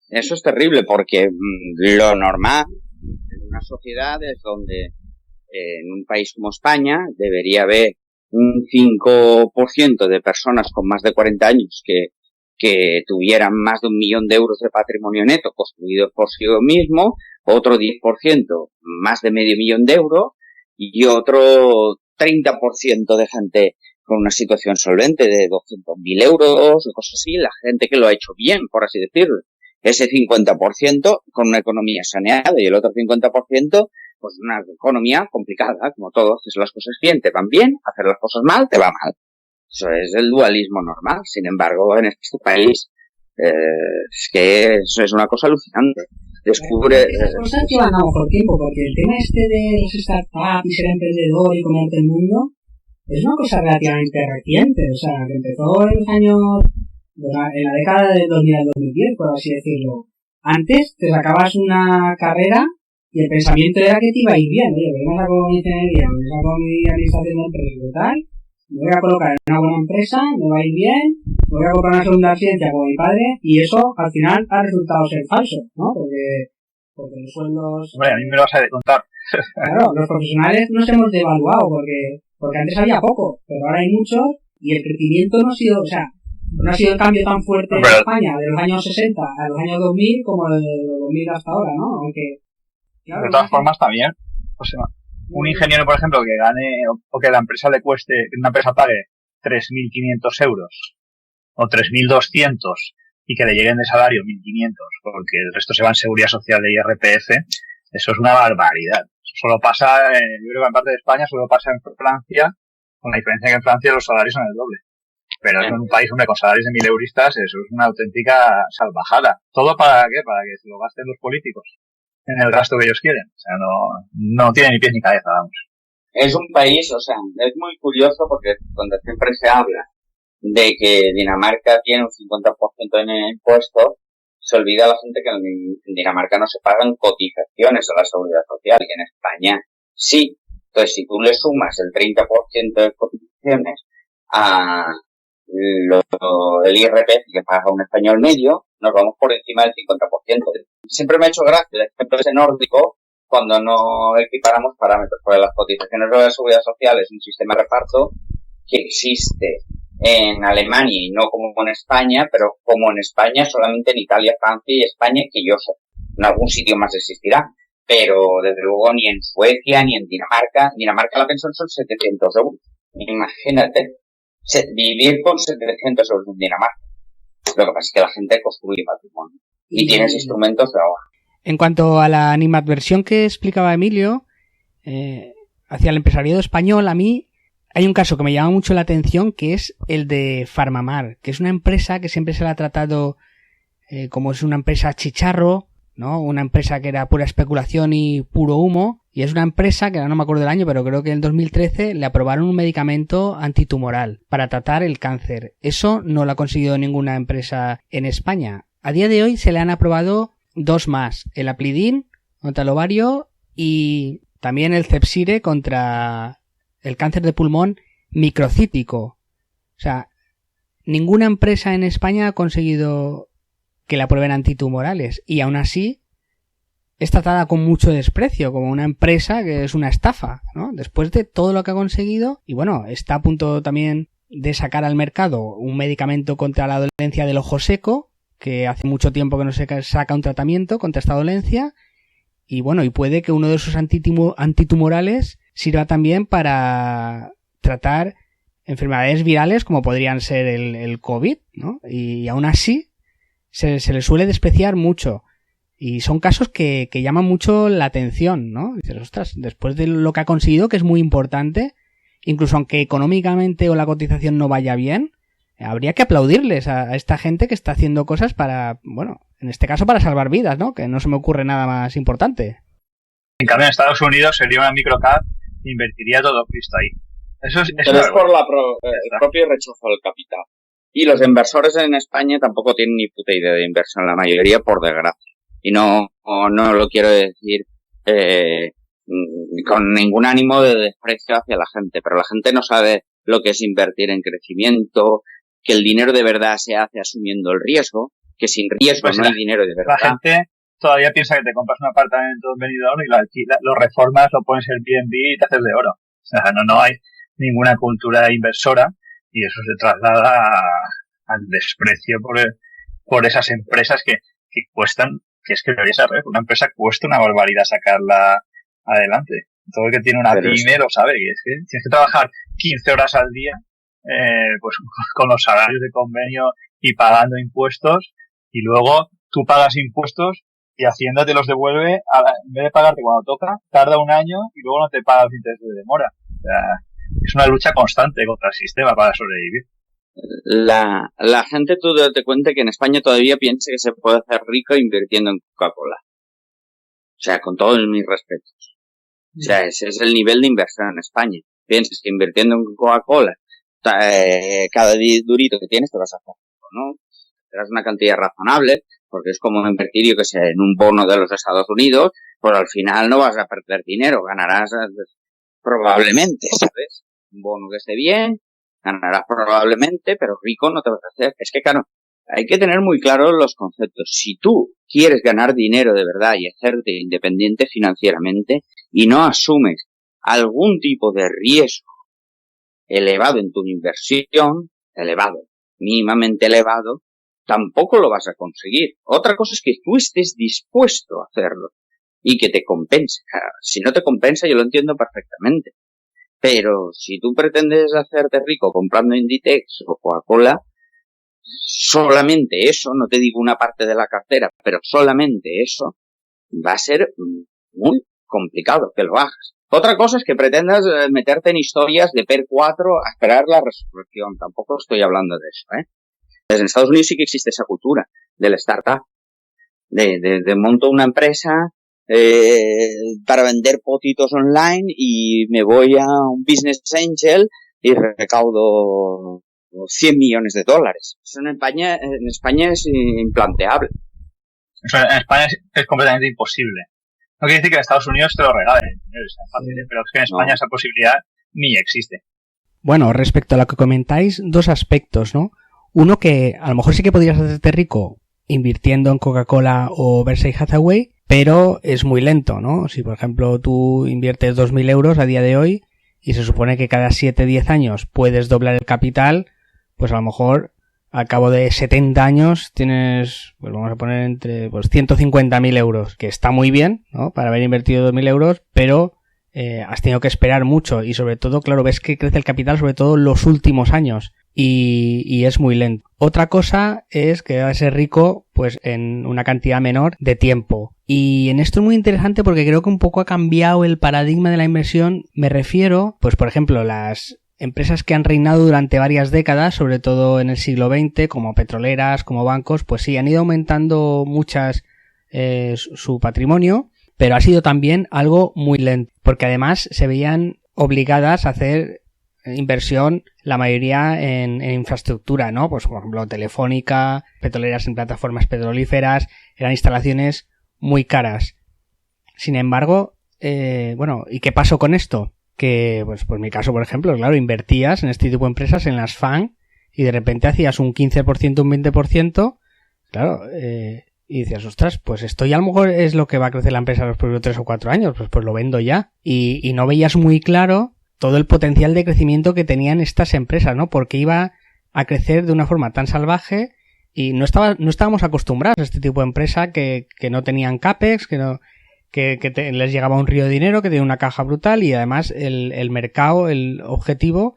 Eso es terrible porque lo normal en una sociedad es donde en un país como España debería haber un 5% de personas con más de 40 años que tuvieran más de 1 millón de euros de patrimonio neto construido por sí mismo, otro 10% más de medio millón de euros y otro 30% de gente con una situación solvente de 200.000 euros o cosas así, la gente que lo ha hecho bien, por así decirlo. Ese 50% con una economía saneada y el otro 50% pues una economía complicada, como todo, haces las cosas bien, te van bien, hacer las cosas mal, te va mal. Eso es el dualismo normal. Sin embargo, en este país es que eso es una cosa alucinante. Descubre... Esas cosas llevan a mejor tiempo, porque el tema este de los startups y ser emprendedor y comerte el mundo es una cosa relativamente reciente. O sea, que empezó en los años... en la década del 2000 al 2010, por así decirlo. Antes te sacabas una carrera y el pensamiento era que te iba a ir bien. Oye, me saco mi ingeniería, me saco mi administración de empresas y tal, me voy a colocar en una buena empresa, me va a ir bien, me voy a comprar una segunda residencia como mi padre, y eso al final ha resultado ser falso, ¿no? Porque los sueldos... Hombre, a mí me lo vas a contar. Claro, los profesionales nos hemos devaluado, porque antes había poco, pero ahora hay muchos, y el crecimiento no ha sido, o sea, no ha sido el cambio tan fuerte en España de los años 60 a los años 2000 como de los 2000 hasta ahora, ¿no? Aunque... Claro, de todas formas también, o sea, un ingeniero, por ejemplo, que gane o que la empresa le cueste, que una empresa pague 3.500 euros o 3.200 y que le lleguen de salario 1.500 porque el resto se va en seguridad social de IRPF, eso es una barbaridad. Eso solo pasa, yo creo que en parte de España solo pasa en Francia, con la diferencia que en Francia los salarios son el doble. Pero en un país con salarios de 1.000 euristas, eso es una auténtica salvajada. ¿Todo para qué? Para que se lo gasten los políticos en el gasto que ellos quieren. O sea, no tiene ni pies ni cabeza, vamos. Es un país, o sea, es muy curioso porque cuando siempre se habla de que Dinamarca tiene un 50% en impuestos, se olvida la gente que en Dinamarca no se pagan cotizaciones a la seguridad social y en España sí. Entonces, si tú le sumas el 30% de cotizaciones a el IRPF que paga un español medio, nos vamos por encima del 50%. Siempre me ha hecho gracia el ejemplo ese nórdico cuando no equiparamos parámetros, porque las cotizaciones de la seguridad social es un sistema de reparto que existe en Alemania y no como en España, pero como en España solamente en Italia, Francia y España, que yo sé, en algún sitio más existirá, pero desde luego ni en Suecia ni en Dinamarca. En Dinamarca la pensión son 700 euros, imagínate. vivir con 700 euros en Dinamarca. Lo que pasa es que la gente construye patrimonio y tienes instrumentos de ahorro. En cuanto a la animadversión que explicaba Emilio, hacia el empresariado español, a mí hay un caso que me llama mucho la atención, que es el de Farmamar, que es una empresa que siempre se la ha tratado como es una empresa chicharro, ¿no? Una empresa que era pura especulación y puro humo, y es una empresa que ahora no me acuerdo del año, pero creo que en el 2013 le aprobaron un medicamento antitumoral para tratar el cáncer. Eso no lo ha conseguido ninguna empresa en España. A día de hoy se le han aprobado 2 más, el Aplidin contra el ovario y también el Cepsire contra el cáncer de pulmón microcítico. O sea, ninguna empresa en España ha conseguido que le aprueben antitumorales y aún así es tratada con mucho desprecio, como una empresa que es una estafa, ¿no? Después de todo lo que ha conseguido, y bueno, está a punto también de sacar al mercado un medicamento contra la dolencia del ojo seco, que hace mucho tiempo que no se saca un tratamiento contra esta dolencia, y bueno, y puede que uno de esos antitumorales sirva también para tratar enfermedades virales como podrían ser el COVID, ¿no? Y aún así se le suele despreciar mucho. Y son casos que llaman mucho la atención, ¿no? Dices, ostras, después de lo que ha conseguido, que es muy importante, incluso aunque económicamente o la cotización no vaya bien, habría que aplaudirles a esta gente que está haciendo cosas para, bueno, en este caso para salvar vidas, ¿no? Que no se me ocurre nada más importante. En cambio, en Estados Unidos sería una microcap e invertiría todo Cristo ahí. Eso es por el propio rechazo al capital. Y los inversores en España tampoco tienen ni puta idea de inversión, la mayoría, por desgracia. Y no lo quiero decir con ningún ánimo de desprecio hacia la gente, pero la gente no sabe lo que es invertir en crecimiento, que el dinero de verdad se hace asumiendo el riesgo, que sin riesgo pues no hay dinero de verdad. La gente todavía piensa que te compras un apartamento en Benidorm y lo alquilas, lo reformas, lo pones en Airbnb y te haces de oro. O sea, no hay ninguna cultura inversora y eso se traslada al desprecio por esas empresas que cuestan, que es que debería ser una empresa cuesta una barbaridad sacarla adelante. Todo el que tiene una pyme lo sabe, y es que tienes que trabajar 15 horas al día, pues con los salarios de convenio y pagando impuestos, y luego tú pagas impuestos y Hacienda te los devuelve, en vez de pagarte cuando toca, tarda un año y luego no te paga los intereses de demora. O sea, es una lucha constante contra el sistema para sobrevivir. La gente, tú date cuenta que en España todavía piensa que se puede hacer rico invirtiendo en Coca-Cola. O sea, con todos mis respetos. O sea, ese es el nivel de inversión en España. Piensas que invirtiendo en Coca-Cola, cada durito que tienes te vas a hacer, ¿no? Tendrás una cantidad razonable, porque es como invertir, yo que sé, en un bono de los Estados Unidos, pues al final no vas a perder dinero, ganarás probablemente, ¿sabes? Un bono que esté bien, ganarás probablemente, pero rico no te vas a hacer. Es que, claro, hay que tener muy claros los conceptos. Si tú quieres ganar dinero de verdad y hacerte independiente financieramente y no asumes algún tipo de riesgo elevado en tu inversión, mínimamente elevado, tampoco lo vas a conseguir. Otra cosa es que tú estés dispuesto a hacerlo y que te compense. Si no te compensa, yo lo entiendo perfectamente. Pero si tú pretendes hacerte rico comprando Inditex o Coca-Cola, solamente eso, no te digo una parte de la cartera, pero solamente eso, va a ser muy complicado que lo hagas. Otra cosa es que pretendas meterte en historias de PER 4 a esperar la resurrección. Tampoco estoy hablando de eso, ¿eh? Pues en Estados Unidos sí que existe esa cultura del startup. De monto una empresa para vender potitos online y me voy a un business angel y recaudo $100 millones. Eso en España es implanteable. Eso en España es completamente imposible. No quiere decir que en Estados Unidos te lo regalen, pero es que en España esa posibilidad ni existe. Bueno, respecto a lo que comentáis, dos aspectos, ¿no? Uno, que a lo mejor sí que podrías hacerte rico invirtiendo en Coca-Cola o Berkshire Hathaway, pero es muy lento, ¿no? Si, por ejemplo, tú inviertes 2.000 euros a día de hoy y se supone que cada 7-10 años puedes doblar el capital, pues a lo mejor al cabo de 70 años tienes, pues vamos a poner entre 150.000 euros, que está muy bien, ¿no? Para haber invertido 2.000 euros, pero has tenido que esperar mucho y sobre todo, claro, ves que crece el capital sobre todo en los últimos años y es muy lento. Otra cosa es que va a ser rico pues en una cantidad menor de tiempo. Y en esto es muy interesante porque creo que un poco ha cambiado el paradigma de la inversión. Me refiero, pues por ejemplo, las empresas que han reinado durante varias décadas, sobre todo en el siglo XX, como petroleras, como bancos, pues sí, han ido aumentando muchas su patrimonio, pero ha sido también algo muy lento, porque además se veían obligadas a hacer inversión, la mayoría en infraestructura, ¿no? Pues por ejemplo, Telefónica, petroleras en plataformas petrolíferas, eran instalaciones muy caras. Sin embargo, ¿y qué pasó con esto? Que, pues en mi caso, por ejemplo, claro, invertías en este tipo de empresas, en las FAN, y de repente hacías un 15%, un 20%, claro, y decías, ostras, pues esto ya a lo mejor es lo que va a crecer la empresa los próximos 3 o 4 años, pues lo vendo ya. Y no veías muy claro todo el potencial de crecimiento que tenían estas empresas, ¿no? Porque iba a crecer de una forma tan salvaje y no estábamos acostumbrados a este tipo de empresa que no tenían CAPEX, que les llegaba un río de dinero, que tenía una caja brutal y además el mercado, el objetivo,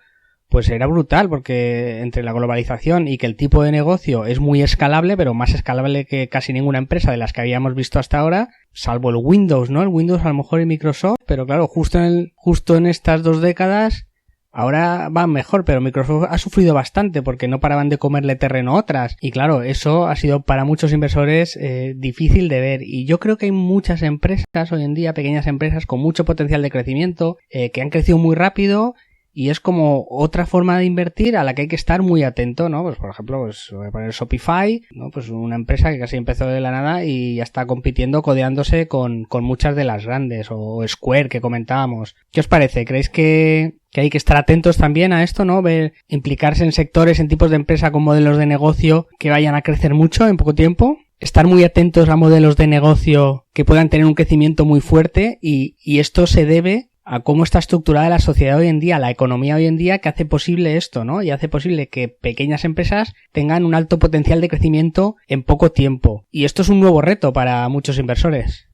pues era brutal porque entre la globalización y que el tipo de negocio es muy escalable, pero más escalable que casi ninguna empresa de las que habíamos visto hasta ahora, salvo el Windows, ¿no? El Windows a lo mejor y Microsoft, pero claro, justo en estas 2 décadas ahora van mejor, pero Microsoft ha sufrido bastante porque no paraban de comerle terreno a otras. Y claro, eso ha sido para muchos inversores difícil de ver. Y yo creo que hay muchas empresas hoy en día, pequeñas empresas con mucho potencial de crecimiento, que han crecido muy rápido y es como otra forma de invertir a la que hay que estar muy atento, ¿no? Pues por ejemplo, pues voy a poner Shopify, ¿no? Pues una empresa que casi empezó de la nada y ya está compitiendo, codeándose con muchas de las grandes, o Square que comentábamos. ¿Qué os parece? ¿Creéis que hay que estar atentos también a esto, ¿no? Ver, implicarse en sectores, en tipos de empresa con modelos de negocio que vayan a crecer mucho en poco tiempo? Estar muy atentos a modelos de negocio que puedan tener un crecimiento muy fuerte y esto se debe a cómo está estructurada la sociedad hoy en día, la economía hoy en día, que hace posible esto, ¿no? Y hace posible que pequeñas empresas tengan un alto potencial de crecimiento en poco tiempo. Y esto es un nuevo reto para muchos inversores.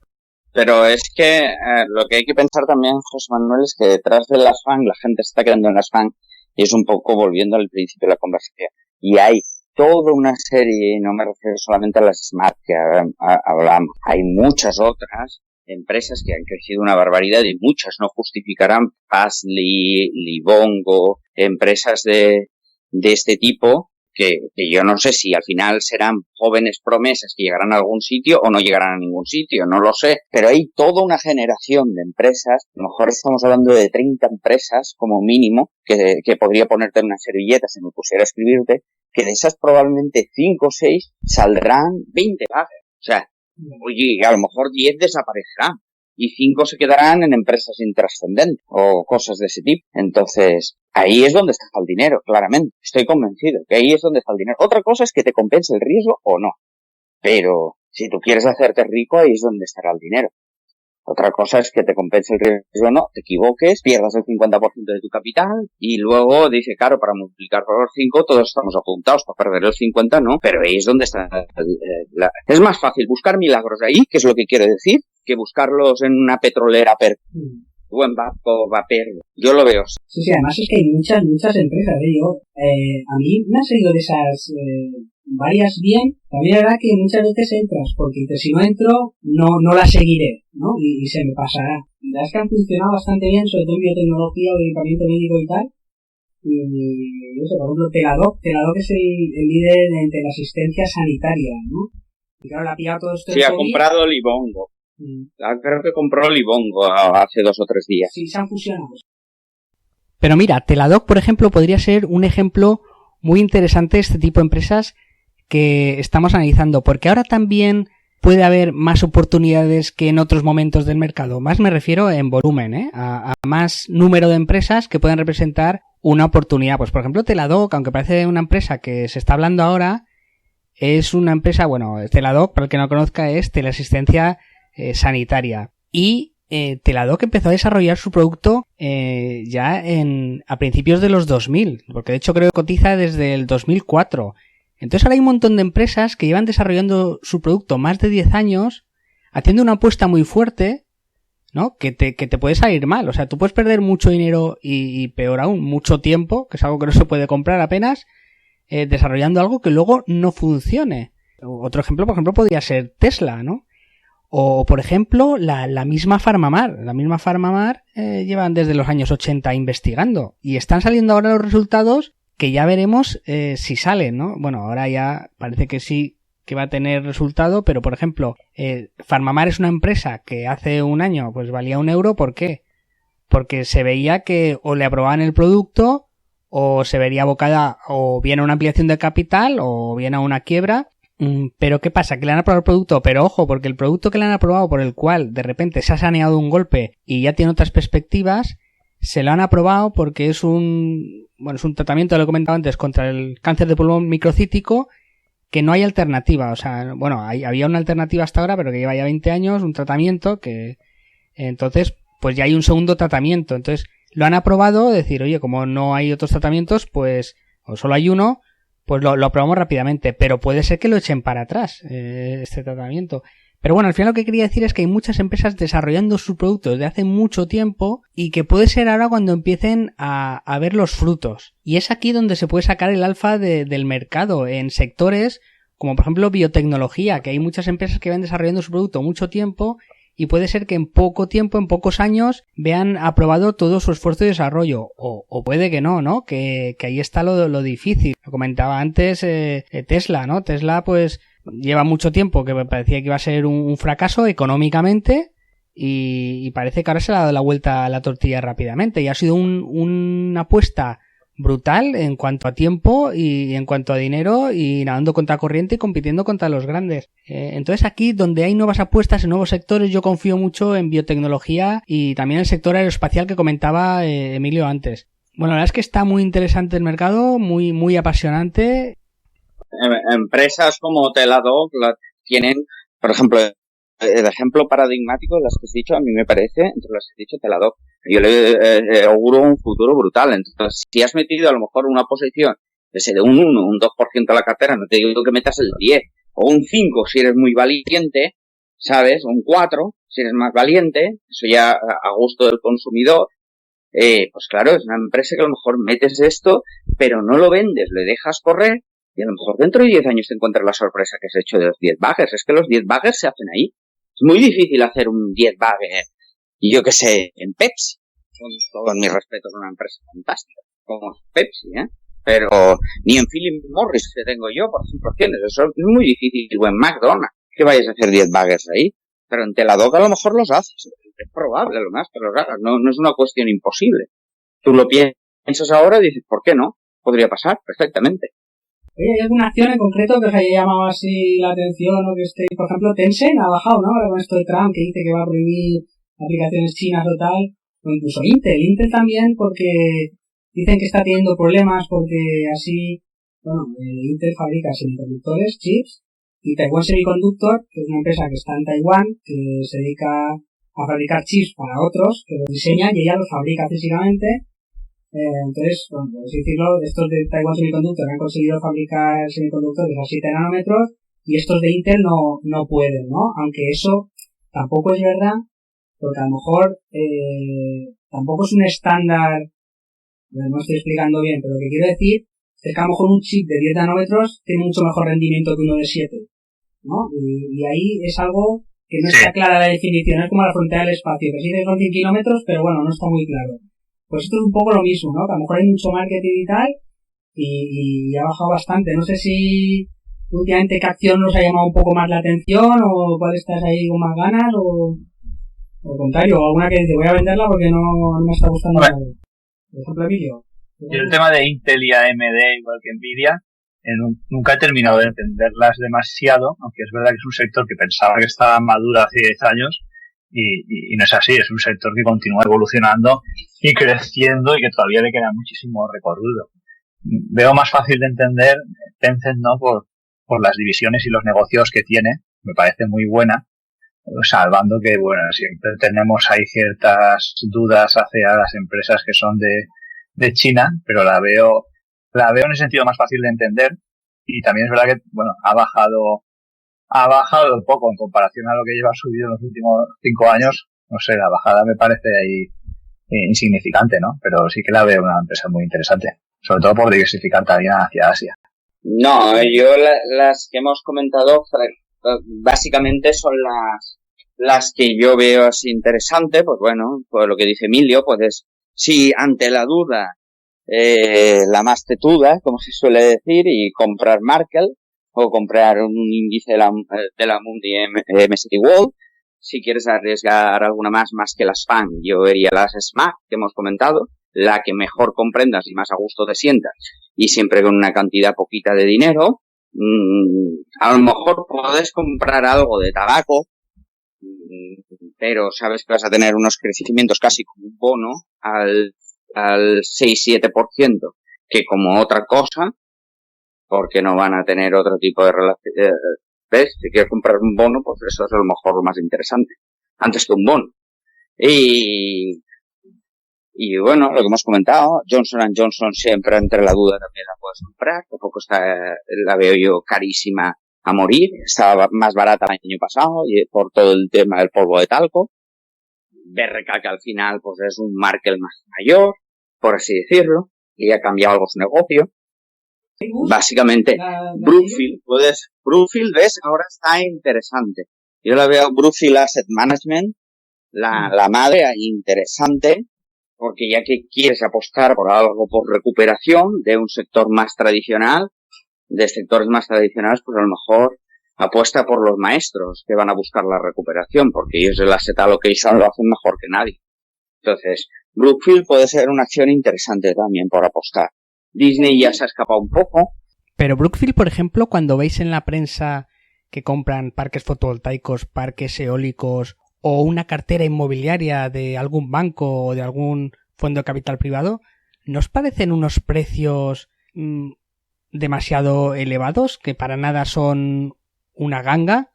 Pero es que lo que hay que pensar también, José Manuel, es que detrás de las FAN, la gente se está quedando en las FAN, y es un poco volviendo al principio de la conversación. Y hay toda una serie, y no me refiero solamente a las Smart que hablamos, hay muchas otras empresas que han crecido una barbaridad y muchas no justificarán, Fastly, Livongo, empresas de este tipo que yo no sé si al final serán jóvenes promesas que llegarán a algún sitio o no llegarán a ningún sitio, no lo sé, pero hay toda una generación de empresas, a lo mejor estamos hablando de 30 empresas como mínimo, que podría ponerte en una servilleta si me pusiera a escribirte, que de esas probablemente 5 o 6 saldrán 20 pagas, o sea, oye, a lo mejor 10 desaparecerán y 5 se quedarán en empresas intrascendentes o cosas de ese tipo. Entonces, ahí es donde está el dinero, claramente. Estoy convencido que ahí es donde está el dinero. Otra cosa es que te compense el riesgo o no. Pero si tú quieres hacerte rico, ahí es donde estará el dinero. Otra cosa es que te compense el riesgo o no, te equivoques, pierdas el 50% de tu capital y luego dice, claro, para multiplicar por 5 todos estamos apuntados, para perder el 50 no, pero ahí es donde está es más fácil buscar milagros ahí, que es lo que quiero decir, que buscarlos en una petrolera o en Vapor. Yo lo veo. Sí, además es que hay muchas empresas, a mí me han salido de esas varias bien. También es verdad que muchas veces entras, porque si no entro, no la seguiré, ¿no? Y se me pasará. Y las que han funcionado bastante bien, sobre todo en biotecnología o equipamiento médico y tal. Y, no sé, por ejemplo, Teladoc es el líder de la asistencia sanitaria, ¿no? Y claro, la ha pillado todo esto. Sí, ha comprado Livongo. Creo que compró Livongo hace 2 o 3 días. Sí, se han fusionado. Pero mira, Teladoc, por ejemplo, podría ser un ejemplo muy interesante de este tipo de empresas que estamos analizando, porque ahora también puede haber más oportunidades que en otros momentos del mercado. Más me refiero en volumen, a más número de empresas que puedan representar una oportunidad. Pues por ejemplo, Teladoc, aunque parece una empresa que se está hablando ahora, es una empresa, bueno, Teladoc, para el que no conozca, es teleasistencia sanitaria. Y Teladoc empezó a desarrollar su producto ya a principios de los 2000, porque de hecho creo que cotiza desde el 2004. Entonces ahora hay un montón de empresas que llevan desarrollando su producto más de 10 años, haciendo una apuesta muy fuerte, ¿no? Que te puede salir mal. O sea, tú puedes perder mucho dinero y peor aún, mucho tiempo, que es algo que no se puede comprar apenas, desarrollando algo que luego no funcione. Otro ejemplo, por ejemplo, podría ser Tesla, ¿no? O, por ejemplo, la misma PharmaMar. La misma PharmaMar llevan desde los años 80 investigando y están saliendo ahora los resultados que ya veremos si salen, ¿no? Bueno, ahora ya parece que sí que va a tener resultado, pero, por ejemplo, PharmaMar es una empresa que hace un año pues valía €1. ¿Por qué? Porque se veía que o le aprobaban el producto o se vería abocada o bien a una ampliación de capital o bien a una quiebra. Pero ¿qué pasa? Que le han aprobado el producto, pero ojo, porque el producto que le han aprobado por el cual de repente se ha saneado un golpe y ya tiene otras perspectivas, se lo han aprobado porque es un tratamiento, lo he comentado antes, contra el cáncer de pulmón microcítico, que no hay alternativa. O sea, bueno, había una alternativa hasta ahora, pero que lleva ya 20 años, un tratamiento que entonces pues ya hay un segundo tratamiento. Entonces lo han aprobado, decir, oye, como no hay otros tratamientos, pues, o solo hay uno, pues lo aprobamos rápidamente, pero puede ser que lo echen para atrás, este tratamiento. Pero bueno, al final lo que quería decir es que hay muchas empresas desarrollando sus productos desde hace mucho tiempo y que puede ser ahora cuando empiecen a ver los frutos. Y es aquí donde se puede sacar el alfa del mercado, en sectores como por ejemplo biotecnología, que hay muchas empresas que van desarrollando su producto mucho tiempo y puede ser que en poco tiempo, en pocos años, vean aprobado todo su esfuerzo de desarrollo. O puede que no, ¿no? Que ahí está lo difícil. Lo comentaba antes Tesla, ¿no? Tesla pues lleva mucho tiempo que me parecía que iba a ser un fracaso económicamente y parece que ahora se le ha dado la vuelta a la tortilla rápidamente y ha sido una apuesta brutal en cuanto a tiempo y en cuanto a dinero y nadando contra corriente y compitiendo contra los grandes. Entonces aquí donde hay nuevas apuestas en nuevos sectores yo confío mucho en biotecnología y también en el sector aeroespacial que comentaba Emilio antes. Bueno, la verdad es que está muy interesante el mercado, muy, muy apasionante. Empresas como Teladoc tienen, por ejemplo, el ejemplo paradigmático de las que has dicho, a mí me parece, entre las que has dicho, Teladoc. Yo le auguro un futuro brutal. Entonces, si has metido a lo mejor una posición de un 1, un 2% a la cartera, no te digo que metas el 10, o un 5 si eres muy valiente, ¿sabes? Un 4 si eres más valiente, eso ya a gusto del consumidor. Pues claro, es una empresa que a lo mejor metes esto, pero no lo vendes, le dejas correr, y a lo mejor dentro de 10 años te encuentras la sorpresa que has hecho de los 10 baggers. Es que los 10 baggers se hacen ahí. Es muy difícil hacer un 10 bagger. Y yo qué sé, en Pepsi. Con todos mis respetos, una empresa fantástica. Como Pepsi, Pero ni en Philip Morris que tengo yo, por ejemplo, tienes. Eso es muy difícil. O en McDonald's, que vayas a hacer 10 baggers ahí. Pero en Teladoc a lo mejor los haces. Es probable, lo más que los hagas. No es una cuestión imposible. Tú lo piensas ahora y dices, ¿por qué no? Podría pasar perfectamente. Oye, ¿hay alguna acción en concreto que os haya llamado así la atención o que esté, por ejemplo, Tencent ha bajado, ¿no? Ahora con esto de Trump que dice que va a prohibir aplicaciones chinas o tal, o incluso Intel también porque dicen que está teniendo problemas porque así, bueno, Intel fabrica semiconductores, chips, y Taiwan Semiconductor, que es una empresa que está en Taiwán, que se dedica a fabricar chips para otros, que los diseñan y ella los fabrica físicamente. Entonces, bueno, por así decirlo, estos de Taiwan Semiconductor han conseguido fabricar semiconductores a 7 nanómetros y estos de Intel no pueden, ¿no? Aunque eso tampoco es verdad, porque a lo mejor tampoco es un estándar, no estoy explicando bien, pero lo que quiero decir es que a lo mejor un chip de 10 nanómetros tiene mucho mejor rendimiento que uno de 7, ¿no? Y ahí es algo que no está clara la definición, es como la frontera del espacio, que sí que son 100 kilómetros, pero bueno, no está muy claro. Pues esto es un poco lo mismo, ¿no? Que a lo mejor hay mucho marketing y tal, y ha bajado bastante. No sé si últimamente qué acción nos ha llamado un poco más la atención, o cuál estás ahí con más ganas, o al contrario, o alguna que dice voy a venderla porque no me está gustando nada. Por ejemplo, Emilio. Yo el tema de Intel y AMD, igual que Nvidia, nunca he terminado de entenderlas demasiado, aunque es verdad que es un sector que pensaba que estaba maduro hace 10 años, y no es así, es un sector que continúa evolucionando y creciendo y que todavía le queda muchísimo recorrido. Veo más fácil de entender Tencent, ¿no? Por las divisiones y los negocios que tiene, me parece muy buena, salvando que, bueno, siempre tenemos ahí ciertas dudas hacia las empresas que son de China, pero la veo en ese sentido más fácil de entender, y también es verdad que, bueno, ha bajado un poco en comparación a lo que lleva subido en los últimos 5 años, no sé, la bajada me parece ahí insignificante, ¿no? Pero sí que la veo una empresa muy interesante, sobre todo por diversificar también hacia Asia. No, yo las que hemos comentado básicamente son las que yo veo así interesante, pues bueno, pues lo que dice Emilio, pues es, si ante la duda, la más tetuda, como se suele decir, y comprar Markel, o comprar un índice de la Mundi MSCI World. Si quieres arriesgar alguna más que las FAN, yo vería las SMAC que hemos comentado, la que mejor comprendas y más a gusto te sientas, y siempre con una cantidad poquita de dinero. A lo mejor puedes comprar algo de tabaco, pero sabes que vas a tener unos crecimientos casi como un bono al 6-7%, que como otra cosa, porque no van a tener otro tipo de relación. ¿Ves? Si quieres comprar un bono, pues eso es a lo mejor lo más interesante, antes que un bono. Y bueno, lo que hemos comentado, Johnson & Johnson siempre entre la duda también la puedes comprar, tampoco la veo yo carísima a morir, estaba más barata el año pasado y por todo el tema del polvo de talco. BRK, que al final pues es un Markel más mayor, por así decirlo, y ha cambiado algo su negocio. Básicamente, Brookfield, ¿ves? Ahora está interesante. Yo la veo Brookfield Asset Management, la madre, interesante, porque ya que quieres apostar por algo por recuperación de un sector más tradicional, de sectores más tradicionales, pues a lo mejor apuesta por los maestros que van a buscar la recuperación, porque ellos el asset allocation lo hacen mejor que nadie. Entonces, Brookfield puede ser una acción interesante también por apostar. Disney ya se ha escapado un poco. Pero Brookfield, por ejemplo, cuando veis en la prensa que compran parques fotovoltaicos, parques eólicos o una cartera inmobiliaria de algún banco o de algún fondo de capital privado, ¿no os parecen unos precios demasiado elevados, que para nada son una ganga?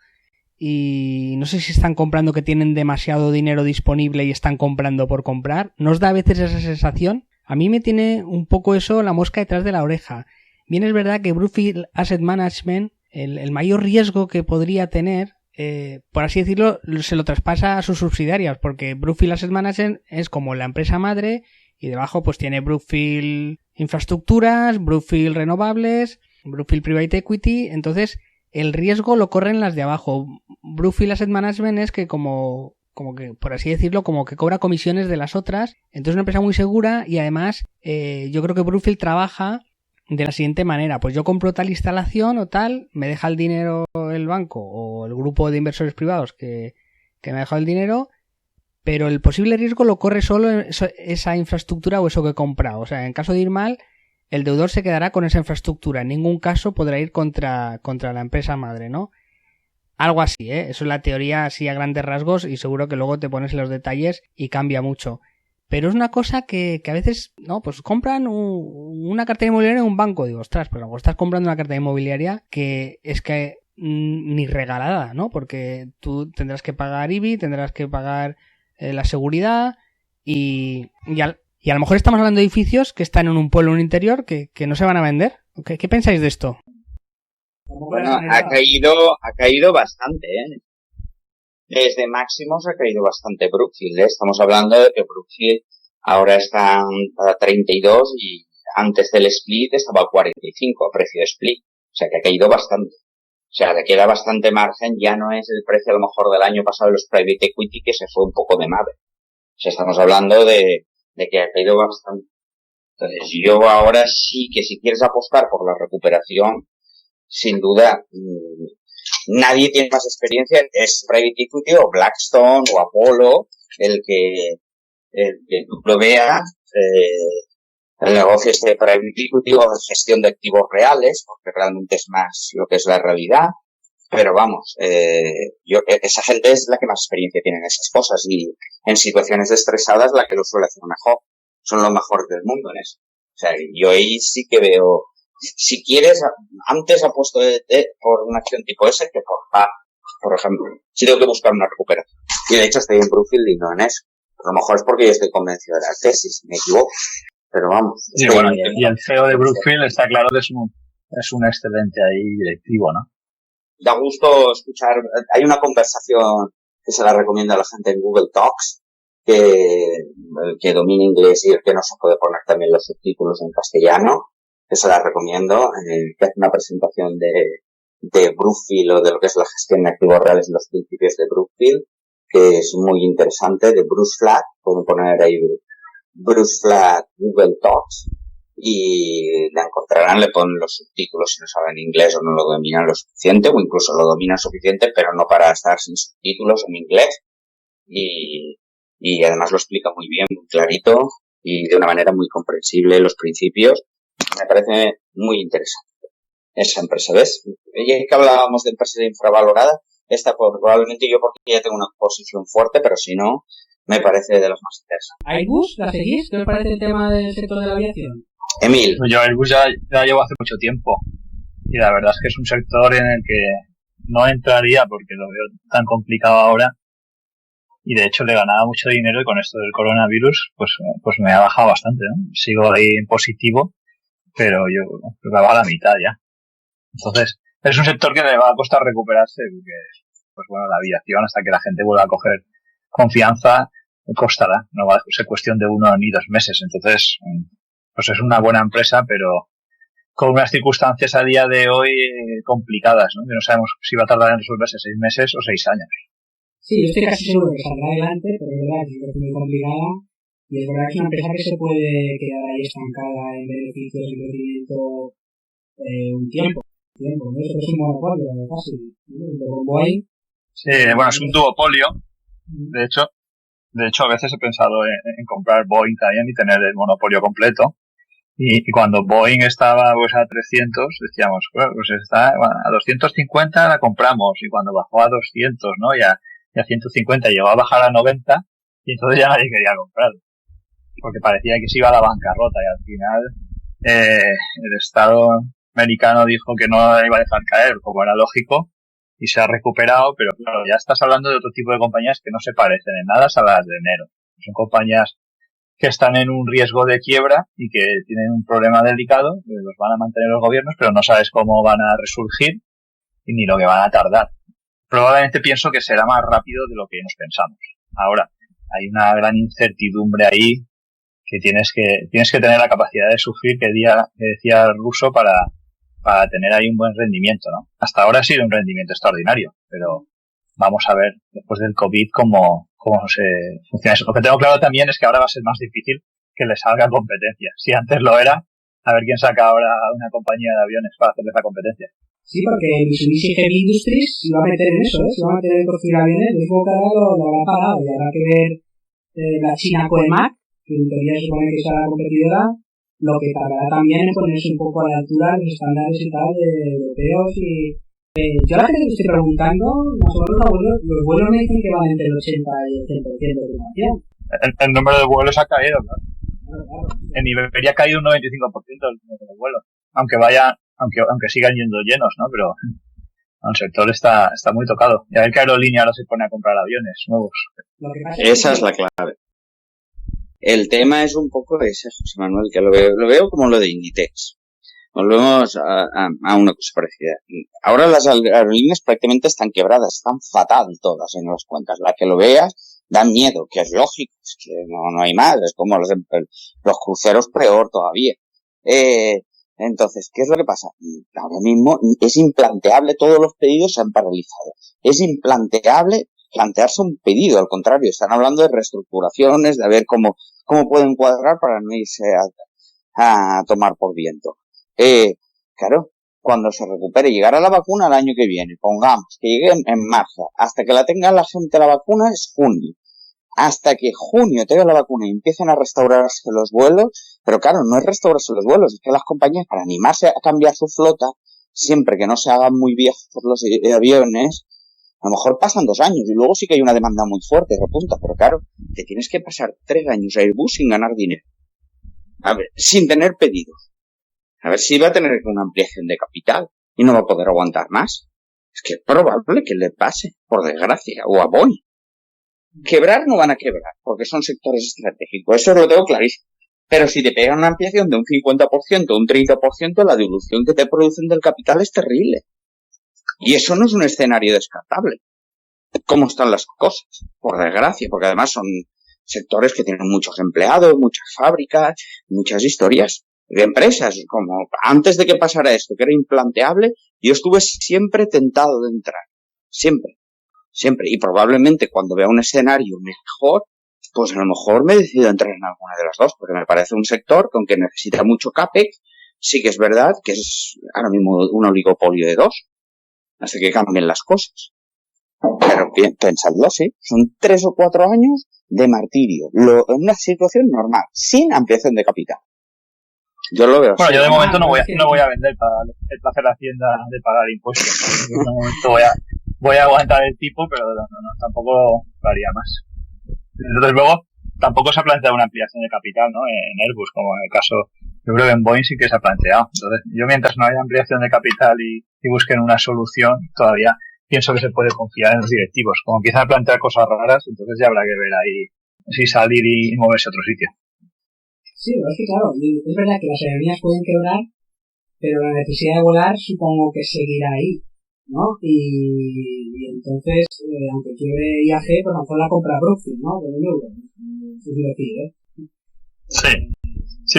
Y no sé si están comprando que tienen demasiado dinero disponible y están comprando por comprar. ¿No os da a veces esa sensación? A mí me tiene un poco eso la mosca detrás de la oreja. Bien es verdad que Brookfield Asset Management, el mayor riesgo que podría tener, por así decirlo, se lo traspasa a sus subsidiarias, porque Brookfield Asset Management es como la empresa madre y debajo pues tiene Brookfield Infraestructuras, Brookfield Renovables, Brookfield Private Equity. Entonces el riesgo lo corren las de abajo. Brookfield Asset Management es que como que, por así decirlo, como que cobra comisiones de las otras. Entonces es una empresa muy segura y además yo creo que Brookfield trabaja de la siguiente manera. Pues yo compro tal instalación o tal, me deja el dinero el banco o el grupo de inversores privados que me ha dejado el dinero, pero el posible riesgo lo corre solo esa infraestructura o eso que he comprado. O sea, en caso de ir mal, el deudor se quedará con esa infraestructura. En ningún caso podrá ir contra la empresa madre, ¿no? Algo así, ¿eh? Eso es la teoría así a grandes rasgos y seguro que luego te pones en los detalles y cambia mucho. Pero es una cosa que a veces, no, pues compran una cartera inmobiliaria en un banco. Digo, ostras, pero estás comprando una cartera inmobiliaria que es que ni regalada, ¿no? Porque tú tendrás que pagar IBI, tendrás que pagar la seguridad y a lo mejor estamos hablando de edificios que están en un pueblo, en un interior, que no se van a vender. ¿Qué pensáis de esto? Bueno, ha caído bastante, ¿eh? Desde máximos ha caído bastante Brookfield, ¿eh? Estamos hablando de que Brookfield ahora está a 32 y antes del split estaba a 45 a precio de split. O sea que ha caído bastante. O sea, le queda bastante margen, ya no es el precio a lo mejor del año pasado de los private equity que se fue un poco de madre. O sea, estamos hablando de que ha caído bastante. Entonces yo ahora sí que si quieres apostar por la recuperación, sin duda, nadie tiene más experiencia, es Private Equity o Blackstone o Apollo, el que tú lo veas, el negocio de Private Equity o de gestión de activos reales, porque realmente es más lo que es la realidad. Pero vamos, esa gente es la que más experiencia tiene en esas cosas y en situaciones estresadas la que lo suele hacer mejor. Son los mejores del mundo en eso. O sea, yo ahí sí que veo, si quieres, antes apuesto por una acción tipo esa que por ejemplo. Si tengo que buscar una recuperación. Y de hecho estoy en Brookfield y no en eso. A lo mejor es porque yo estoy convencido de la tesis, me equivoco. Pero vamos. Sí, bueno, y el CEO de Brookfield está claro que es un excelente ahí directivo, ¿no? Da gusto escuchar, hay una conversación que se la recomiendo a la gente en Google Talks, que domine inglés y el que no se puede poner también los subtítulos en castellano, que se la recomiendo, que hace una presentación de Brookfield o de lo que es la gestión de activos reales y los principios de Brookfield, que es muy interesante, de Bruce Flatt, pueden poner ahí Bruce Flatt Google Talks y la encontrarán, le ponen los subtítulos si no saben inglés o no lo dominan lo suficiente, o incluso lo dominan suficiente, pero no para estar sin subtítulos en inglés, y además lo explica muy bien, muy clarito y de una manera muy comprensible los principios. Me parece muy interesante esa empresa, ¿ves? Ya que hablábamos de empresas infravaloradas, esta probablemente yo porque ya tengo una posición fuerte, pero si no, me parece de las más interesantes. ¿Airbus? ¿La seguís? ¿Qué os parece el tema del sector de la aviación? Emil. Yo Airbus ya llevo hace mucho tiempo y la verdad es que es un sector en el que no entraría porque lo veo tan complicado ahora y de hecho le ganaba mucho dinero y con esto del coronavirus pues me ha bajado bastante, ¿no? Sigo ahí en positivo, pero yo creo que va a la mitad ya. Entonces es un sector que le va a costar recuperarse porque pues bueno, la aviación hasta que la gente vuelva a coger confianza costará, no va a ser cuestión de 1 ni 2 meses. Entonces pues es una buena empresa, pero con unas circunstancias a día de hoy complicadas, ¿no? Que no sabemos si va a tardar en resolverse 6 meses o 6 años. Sí, yo estoy casi seguro que saldrá adelante, pero es verdad que es muy complicada y es verdad que es una empresa que se puede quedar ahí estancada en beneficios y crecimiento un tiempo. Eso es un monopolio casi, ¿no? Con Boeing. Sí, bueno, es un duopolio. De hecho, a veces he pensado en comprar Boeing también y tener el monopolio completo. Y cuando Boeing estaba pues a 300, decíamos, bueno, pues está a 250 la compramos. Y cuando bajó a 200, ¿no? Ya a 150 llegó a bajar a 90 y entonces ya nadie quería comprarlo. Porque parecía que se iba a la bancarrota y al final el Estado americano dijo que no la iba a dejar caer, como era lógico, y se ha recuperado, pero claro, ya estás hablando de otro tipo de compañías que no se parecen en nada a las de enero. Son compañías que están en un riesgo de quiebra y que tienen un problema delicado, los van a mantener los gobiernos, pero no sabes cómo van a resurgir y ni lo que van a tardar. Probablemente pienso que será más rápido de lo que nos pensamos. Ahora, hay una gran incertidumbre ahí que tienes que tener la capacidad de sufrir, que decía el ruso, para tener ahí un buen rendimiento, ¿no? Hasta ahora ha sido un rendimiento extraordinario, pero vamos a ver después del COVID cómo se funciona eso. Lo que tengo claro también es que ahora va a ser más difícil que le salga competencia. Si antes lo era, a ver quién saca ahora una compañía de aviones para hacerle esa competencia. Sí, porque Mitsubishi Heavy Industries se va a meter en eso, se va a meter en construir aviones, yo supongo que ahora lo habrá parado y habrá que ver la China Coemac, que en teoría se supone que será la competidora, lo que tardará también en ponerse un poco a la altura de los estándares y tal de europeos y... yo a la gente que estoy preguntando, más o menos los vuelos me dicen que van entre el 80 y el 100% de ocupación. El número de vuelos ha caído, claro. Claro. En Iberia ha caído un 95% el número de vuelos, aunque sigan yendo llenos, ¿no? Pero el sector está muy tocado. Y a ver qué aerolínea ahora se pone a comprar aviones nuevos. Esa es la clave. El tema es un poco ese, José Manuel, que lo veo como lo de Inditex. Volvemos a una cosa parecida. Ahora las aerolíneas prácticamente están quebradas, están fatal todas en las cuentas. La que lo veas da miedo, que es lógico, es que no hay más, es como los cruceros peor todavía. Entonces, ¿qué es lo que pasa? Ahora mismo es implanteable, todos los pedidos se han paralizado. Es implanteable plantearse un pedido, al contrario, están hablando de reestructuraciones, de ver cómo pueden cuadrar para no irse a tomar por viento. Claro, cuando se recupere, llegará la vacuna el año que viene, pongamos, que llegue en marzo, hasta que la tenga la gente la vacuna es junio. Hasta que junio tenga la vacuna y empiecen a restaurarse los vuelos, pero claro, no es restaurarse los vuelos, es que las compañías, para animarse a cambiar su flota, siempre que no se hagan muy viejos los aviones, a lo mejor pasan 2 años y luego sí que hay una demanda muy fuerte, repunta, pero claro, te tienes que pasar 3 años a Airbus sin ganar dinero. A ver, sin tener pedidos. A ver si va a tener una ampliación de capital y no va a poder aguantar más. Es que es probable que le pase, por desgracia, o a Boeing. Quebrar no van a quebrar, porque son sectores estratégicos, eso lo tengo clarísimo. Pero si te pegan una ampliación de un 50%, un 30%, la dilución que te producen del capital es terrible. Y eso no es un escenario descartable. cómo están las cosas, por desgracia, porque además son sectores que tienen muchos empleados, muchas fábricas, muchas historias de empresas. Como antes de que pasara esto, que era implanteable, yo estuve siempre tentado de entrar. Siempre. Y probablemente cuando vea un escenario mejor, pues a lo mejor me decido entrar en alguna de las dos, porque me parece un sector que aunque necesita mucho CAPEX, sí que es verdad que es ahora mismo un oligopolio de dos, hasta que cambien las cosas. Pero bien, pensadlo así, son 3 o 4 años de martirio, en una situación normal, sin ampliación de capital. Yo lo veo así. Bueno, yo de momento no voy a vender para el placer de Hacienda de pagar impuestos. Yo de momento voy a aguantar el tipo, pero no, tampoco lo haría más. Entonces luego, tampoco se ha planteado una ampliación de capital, ¿no? En Airbus, como en el caso, yo creo que en Boeing sí que se ha planteado. Entonces, yo mientras no haya ampliación de capital y busquen una solución, todavía pienso que se puede confiar en los directivos. Como empiezan a plantear cosas raras, entonces ya habrá que ver ahí si salir y moverse a otro sitio. Sí, pero es que claro, es verdad que las aerolíneas pueden quebrar, pero la necesidad de volar supongo que seguirá ahí, ¿no? Y entonces, aunque quiebre IAG, pues a lo mejor la compra Brookfield, ¿no? Por €1. Es decir, ¿eh? Sí.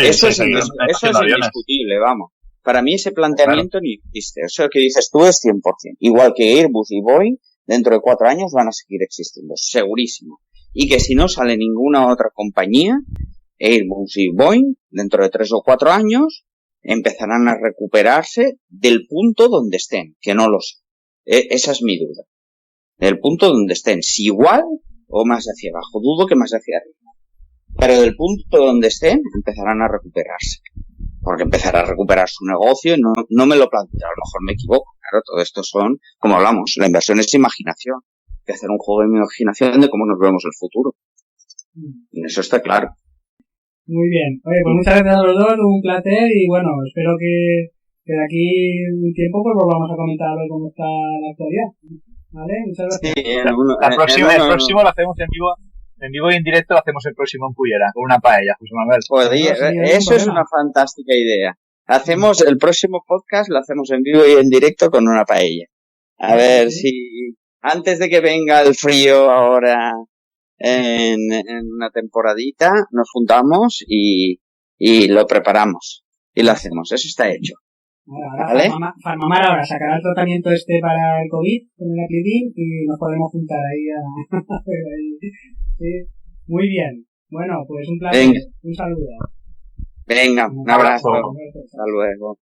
Eso es indiscutible, vamos. Para mí ese planteamiento ni existe. Eso que dices tú es 100%. Igual que Airbus y Boeing, dentro de 4 años van a seguir existiendo, segurísimo. Y que si no sale ninguna otra compañía, Airbus y Boeing, dentro de 3 o 4 años, empezarán a recuperarse del punto donde estén, que no lo sé. Esa es mi duda. Del punto donde estén, si igual o más hacia abajo. Dudo que más hacia arriba. Pero del punto donde estén, empezarán a recuperarse. Porque empezará a recuperar su negocio y no me lo planteo. A lo mejor me equivoco. Claro, todo esto son, como hablamos, la inversión es imaginación. Hay que hacer un juego de imaginación de cómo nos vemos el futuro. Y eso está claro. Muy bien. Oye, pues muchas gracias a los dos, un placer y bueno, espero que de aquí un tiempo pues volvamos a comentar a ver cómo está la actualidad. ¿Vale? Muchas gracias. Sí, el próximo lo hacemos en vivo y en directo lo hacemos el próximo en Cullera, con una paella, José Manuel. Pues eso es una fantástica idea. Hacemos el próximo podcast, lo hacemos en vivo y en directo con una paella. A ver si antes de que venga el frío ahora en una temporadita nos juntamos y lo preparamos y lo hacemos. Eso está hecho. Ahora ¿vale? Farmamar ahora sacará el tratamiento para el COVID con el Aplidin y nos podemos juntar ahí sí. Muy bien. Bueno, pues un placer. Venga. Un saludo. Venga, un abrazo. Hasta luego.